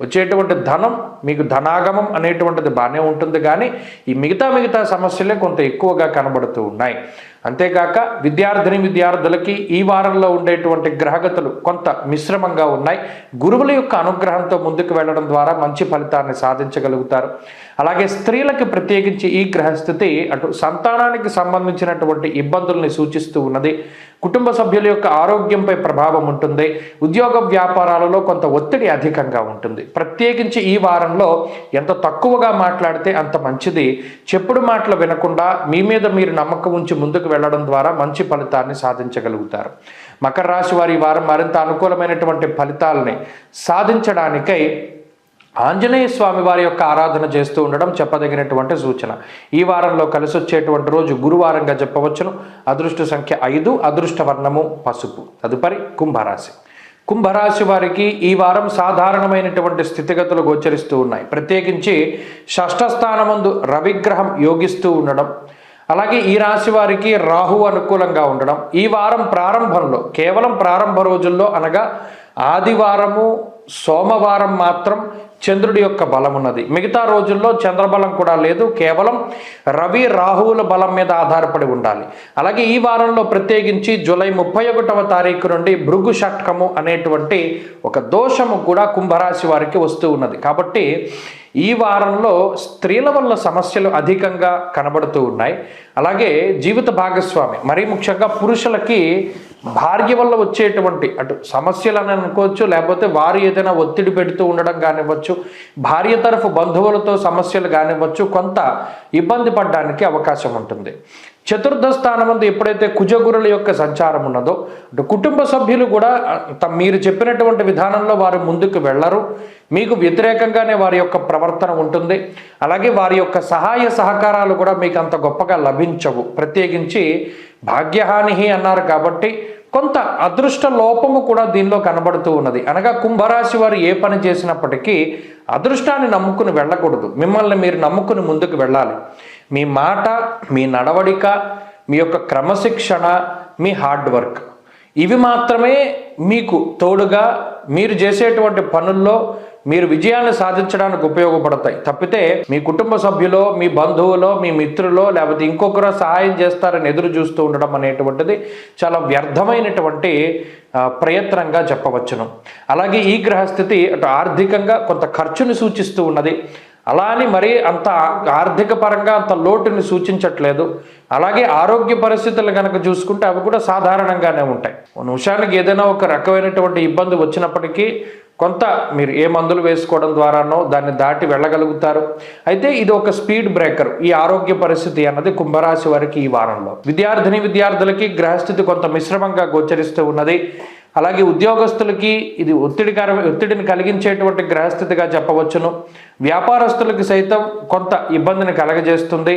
వచ్చేటువంటి ధనం మీకు ధనాగమం అనేటువంటిది బాగానే ఉంటుంది. కానీ ఈ మిగతా సమస్యలే కొంత ఎక్కువగా కనబడుతూ ఉన్నాయి. అంతేకాక విద్యార్థులకి ఈ వారంలో ఉండేటువంటి గ్రహగతులు కొంత మిశ్రమంగా ఉన్నాయి. గురువుల యొక్క అనుగ్రహంతో ముందుకు వెళ్ళడం ద్వారా మంచి ఫలితాన్ని సాధించగలుగుతారు. అలాగే స్త్రీలకు ప్రత్యేకించి ఈ గ్రహస్థితి అటు సంతానానికి సంబంధించినటువంటి ఇబ్బందుల్ని సూచిస్తూ ఉన్నది. కుటుంబ సభ్యుల యొక్క ఆరోగ్యంపై ప్రభావం ఉంటుంది. ఉద్యోగ వ్యాపారాలలో కొంత ఒత్తిడి అధికంగా ఉంటుంది. ప్రత్యేకించి ఈ వారంలో ఎంత తక్కువగా మాట్లాడితే అంత మంచిది. చెప్పుడు మాటలు వినకుండా మీ మీద మీరు నమ్మకం ఉంచి ముందుకు వెళ్ళడం ద్వారా మంచి ఫలితాన్ని సాధించగలుగుతారు. మకర రాశి వారి వారం మరింత అనుకూలమైనటువంటి ఫలితాలని సాధించడానికై ఆంజనేయ స్వామి వారి యొక్క ఆరాధన చేస్తూ ఉండడం చెప్పదగినటువంటి సూచన. ఈ వారంలో కలిసి వచ్చేటువంటి రోజు గురువారంగా చెప్పవచ్చును. అదృష్ట సంఖ్య 5, అదృష్ట వర్ణము పసుపు. తదుపరి కుంభరాశి. కుంభరాశి వారికి ఈ వారం సాధారణమైనటువంటి స్థితిగతులు గోచరిస్తూ ఉన్నాయి. ప్రత్యేకించి షష్ఠ స్థానమందు రవిగ్రహం యోగిస్తూ ఉండడం, అలాగే ఈ రాశి వారికి రాహు అనుకూలంగా ఉండడం. ఈ వారం ప్రారంభంలో కేవలం ప్రారంభ రోజుల్లో అనగా ఆదివారము సోమవారం మాత్రం చంద్రుడి యొక్క బలం ఉన్నది. మిగతా రోజుల్లో చంద్రబలం కూడా లేదు. కేవలం రవి రాహువుల బలం మీద ఆధారపడి ఉండాలి. అలాగే ఈ వారంలో ప్రత్యేకించి జూలై 31వ తారీఖు నుండి భృగు షట్కము అనేటువంటి ఒక దోషము కూడా కుంభరాశి వారికి వస్తూ ఉన్నది. కాబట్టి ఈ వారంలో స్త్రీల వల్ల సమస్యలు అధికంగా కనబడుతూ ఉన్నాయి. అలాగే జీవిత భాగస్వామి మరీ ముఖ్యంగా పురుషులకి భార్య వల్ల వచ్చేటువంటి అటు సమస్యలు అని అనుకోవచ్చు, లేకపోతే వారు ఏదైనా ఒత్తిడి పెడుతూ ఉండడం కానివ్వచ్చు, భార్య తరఫు బంధువులతో సమస్యలు కానివ్వచ్చు, కొంత ఇబ్బంది పడడానికి అవకాశం ఉంటుంది. చతుర్థ స్థానమందు ఎప్పుడైతే కుజగురుల యొక్క సంచారం ఉన్నదో అటు కుటుంబ సభ్యులు కూడా మీరు చెప్పినటువంటి విధానంలో వారు ముందుకు వెళ్ళరు. మీకు వ్యతిరేకంగానే వారి యొక్క ప్రవర్తన ఉంటుంది. అలాగే వారి యొక్క సహాయ సహకారాలు కూడా మీకు అంత గొప్పగా లభించవు. ప్రత్యేకించి భాగ్యహాని అన్నారు కాబట్టి కొంత అదృష్ట లోపము కూడా దీనిలో కనబడుతూ ఉన్నది. అనగా కుంభరాశి వారు ఏ పని చేసినప్పటికీ అదృష్టాన్ని నమ్ముకుని వెళ్ళకూడదు. మిమ్మల్ని మీరు నమ్ముకుని ముందుకు వెళ్ళాలి. మీ మాట, మీ నడవడిక, మీ యొక్క క్రమశిక్షణ, మీ హార్డ్ వర్క్ ఇవి మాత్రమే మీకు తోడుగా మీరు చేసేటువంటి పనుల్లో మీరు విజయాన్ని సాధించడానికి ఉపయోగపడతాయి. తప్పితే మీ కుటుంబ సభ్యులో, మీ బంధువులో, మీ మిత్రులో లేకపోతే ఇంకొకరు సహాయం చేస్తారని ఎదురు చూస్తూ ఉండడం అనేటువంటిది చాలా వ్యర్థమైనటువంటి ప్రయత్నంగా చెప్పవచ్చును. అలాగే ఈ గ్రహస్థితి అటు ఆర్థికంగా కొంత ఖర్చుని సూచిస్తూ ఉన్నది. అలా అని మరీ అంత ఆర్థిక పరంగా అంత లోటుని సూచించట్లేదు. అలాగే ఆరోగ్య పరిస్థితులు కనుక చూసుకుంటే అవి కూడా సాధారణంగానే ఉంటాయి. నిమిషానికి ఏదైనా ఒక రకమైనటువంటి ఇబ్బంది వచ్చినప్పటికీ కొంత మీరు ఏ మందులు వేసుకోవడం ద్వారానో దాన్ని దాటి వెళ్ళగలుగుతారు. అయితే ఇది ఒక స్పీడ్ బ్రేకర్ ఈ ఆరోగ్య పరిస్థితి అన్నది కుంభరాశి వారికి ఈ వారంలో. విద్యార్థులకి గ్రహస్థితి కొంత మిశ్రమంగా గోచరిస్తూ ఉన్నది. అలాగే ఉద్యోగస్తులకి ఇది ఒత్తిడిని కలిగించేటువంటి గ్రహస్థితిగా చెప్పవచ్చును. వ్యాపారస్తులకి సైతం కొంత ఇబ్బందిని కలగజేస్తుంది.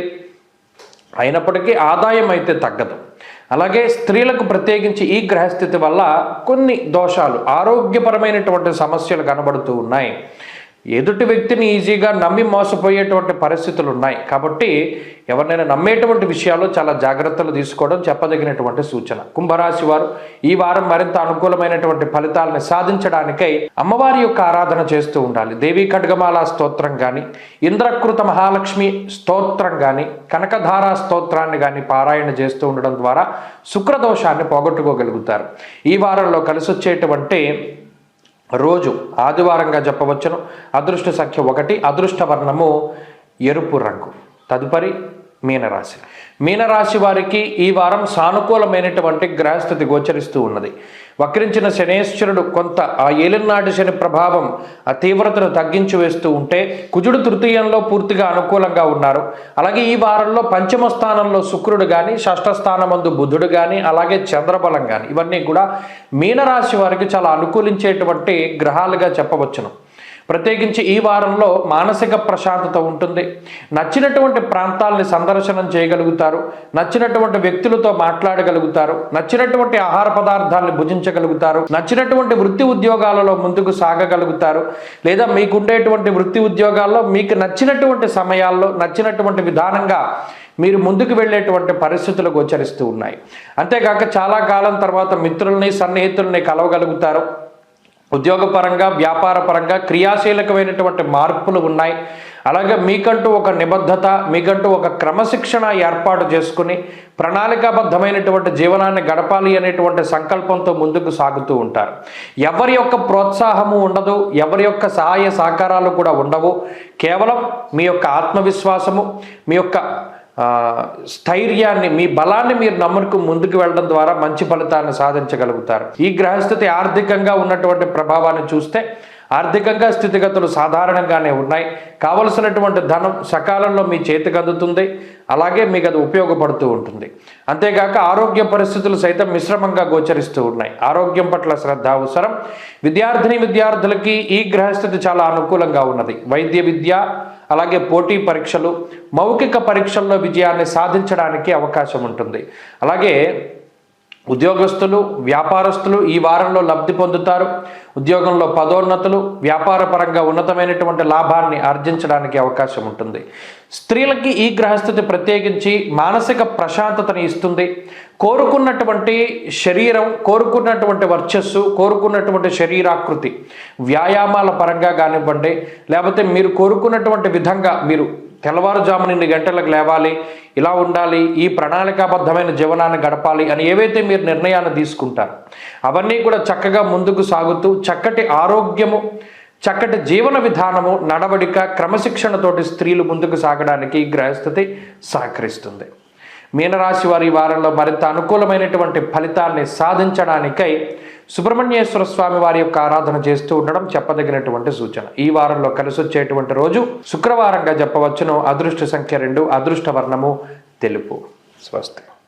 అయినప్పటికీ ఆదాయం అయితే తగ్గదు. అలాగే స్త్రీలకు ప్రత్యేకించి ఈ గ్రహస్థితి వల్ల కొన్ని దోషాలు, ఆరోగ్యపరమైనటువంటి సమస్యలు కనబడుతూ ఉన్నాయి. ఎదుటి వ్యక్తిని ఈజీగా నమ్మి మోసపోయేటువంటి పరిస్థితులు ఉన్నాయి. కాబట్టి ఎవరినైనా నమ్మేటువంటి విషయాల్లో చాలా జాగ్రత్తలు తీసుకోవడం చెప్పదగినటువంటి సూచన. కుంభరాశి వారు ఈ వారం మరింత అనుకూలమైనటువంటి ఫలితాలను సాధించడానికై అమ్మవారి యొక్క ఆరాధన చేస్తూ ఉండాలి. దేవీ ఖడ్గమాల స్తోత్రం కానీ, ఇంద్రకృత మహాలక్ష్మి స్తోత్రం కానీ, కనకధారా స్తోత్రాన్ని కానీ పారాయణ చేస్తూ ఉండడం ద్వారా శుక్రదోషాన్ని పోగొట్టుకోగలుగుతారు. ఈ వారంలో కలిసి వచ్చేటువంటి రోజు ఆదివారంగా చెప్పవచ్చును. అదృష్ట సంఖ్య 1, అదృష్ట వర్ణము ఎరుపు రంగు. తదుపరి మీనరాశి వారికి ఈ వారం సానుకూలమైనటువంటి గ్రహస్థితి గోచరిస్తూ ఉన్నది. వక్రించిన శనేశ్వరుడు కొంత ఆ ఏలినాటి శని ప్రభావం ఆ తీవ్రతను తగ్గించి వేస్తూ ఉంటే కుజుడు తృతీయంలో పూర్తిగా అనుకూలంగా ఉన్నారు. అలాగే ఈ వారంలో పంచమ స్థానంలో శుక్రుడు కానీ, షష్ఠ స్థానమందు బుధుడు కానీ, అలాగే చంద్రబలం కానీ ఇవన్నీ కూడా మీనరాశి వారికి చాలా అనుకూలించేటువంటి గ్రహాలుగా చెప్పవచ్చును. ప్రత్యేకించి ఈ వారంలో మానసిక ప్రశాంతత ఉంటుంది. నచ్చినటువంటి ప్రాంతాలని సందర్శనం చేయగలుగుతారు. నచ్చినటువంటి వ్యక్తులతో మాట్లాడగలుగుతారు. నచ్చినటువంటి ఆహార పదార్థాలను భుజించగలుగుతారు. నచ్చినటువంటి వృత్తి ఉద్యోగాలలో ముందుకు సాగగలుగుతారు. లేదా మీకుండేటువంటి వృత్తి ఉద్యోగాల్లో మీకు నచ్చినటువంటి సమయాల్లో నచ్చినటువంటి విధానంగా మీరు ముందుకు వెళ్ళేటువంటి పరిస్థితులు గోచరిస్తూ ఉన్నాయి. అంతేకాక చాలా కాలం తర్వాత మిత్రుల్ని, సన్నిహితుల్ని కలవగలుగుతారు. ఉద్యోగపరంగా, వ్యాపారపరంగా క్రియాశీలకమైనటువంటి మార్పులు ఉన్నాయి. అలాగే మీకంటూ ఒక నిబద్ధత, మీకంటూ ఒక క్రమశిక్షణ ఏర్పాటు చేసుకుని ప్రణాళికాబద్ధమైనటువంటి జీవనాన్ని గడపాలి అనేటువంటి సంకల్పంతో ముందుకు సాగుతూ ఉంటారు. ఎవరి యొక్క ప్రోత్సాహము ఉండదు, ఎవరి యొక్క సహాయ సహకారాలు కూడా ఉండవు. కేవలం మీ యొక్క ఆత్మవిశ్వాసము, మీ యొక్క స్థైర్యాన్ని, మీ బలాన్ని మీరు నమ్ముకు ముందుకు వెళ్ళడం ద్వారా మంచి ఫలితాన్ని సాధించగలుగుతారు. ఈ గ్రహస్థితి ఆర్థికంగా ఉన్నటువంటి ప్రభావాన్ని చూస్తే ఆర్థికంగా స్థితిగతులు సాధారణంగానే ఉన్నాయి. కావలసినటువంటి ధనం సకాలంలో మీ చేతికి అందుతుంది. అలాగే మీకు అది ఉపయోగపడుతూ ఉంటుంది. అంతేకాక ఆరోగ్య పరిస్థితులు సైతం మిశ్రమంగా గోచరిస్తూ ఉన్నాయి. ఆరోగ్యం పట్ల శ్రద్ధ అవసరం. విద్యార్థులకి ఈ గ్రహస్థితి చాలా అనుకూలంగా ఉన్నది. వైద్య విద్య, అలాగే పోటీ పరీక్షలు, మౌఖిక పరీక్షల్లో విజయాన్ని సాధించడానికి అవకాశం ఉంటుంది. అలాగే ఉద్యోగస్తులు, వ్యాపారస్తులు ఈ వారంలో లబ్ధి పొందుతారు. ఉద్యోగంలో పదోన్నతులు, వ్యాపార పరంగా ఉన్నతమైనటువంటి లాభాన్ని ఆర్జించడానికి అవకాశం ఉంటుంది. స్త్రీలకి ఈ గ్రహస్థితి ప్రత్యేకించి మానసిక ప్రశాంతతని ఇస్తుంది. కోరుకున్నటువంటి శరీరం, కోరుకున్నటువంటి వర్చస్సు, కోరుకున్నటువంటి శరీరాకృతి వ్యాయామాల పరంగా కానివ్వండి, లేకపోతే మీరు కోరుకున్నటువంటి విధంగా మీరు తెల్లవారుజామున 8 గంటలకు లేవాలి, ఇలా ఉండాలి, ఈ ప్రణాళికాబద్ధమైన జీవనాన్ని గడపాలి అని ఏవైతే మీరు నిర్ణయాన్ని తీసుకుంటారు అవన్నీ కూడా చక్కగా ముందుకు సాగుతూ చక్కటి ఆరోగ్యము, చక్కటి జీవన విధానము, నడవడిక, క్రమశిక్షణతోటి స్త్రీలు ముందుకు సాగడానికి ఈ గ్రహస్థితి సహకరిస్తుంది. మీనరాశి వారి వారంలో మరింత అనుకూలమైనటువంటి ఫలితాన్ని సాధించడానికై సుబ్రహ్మణ్యేశ్వర స్వామి వారి యొక్క ఆరాధన చేస్తూ ఉండడం చెప్పదగినటువంటి సూచన. ఈ వారంలో కలిసి వచ్చేటువంటి రోజు శుక్రవారంగా చెప్పవచ్చును. అదృష్ట సంఖ్య 2, అదృష్ట వర్ణము తెలుపు. స్వస్తి.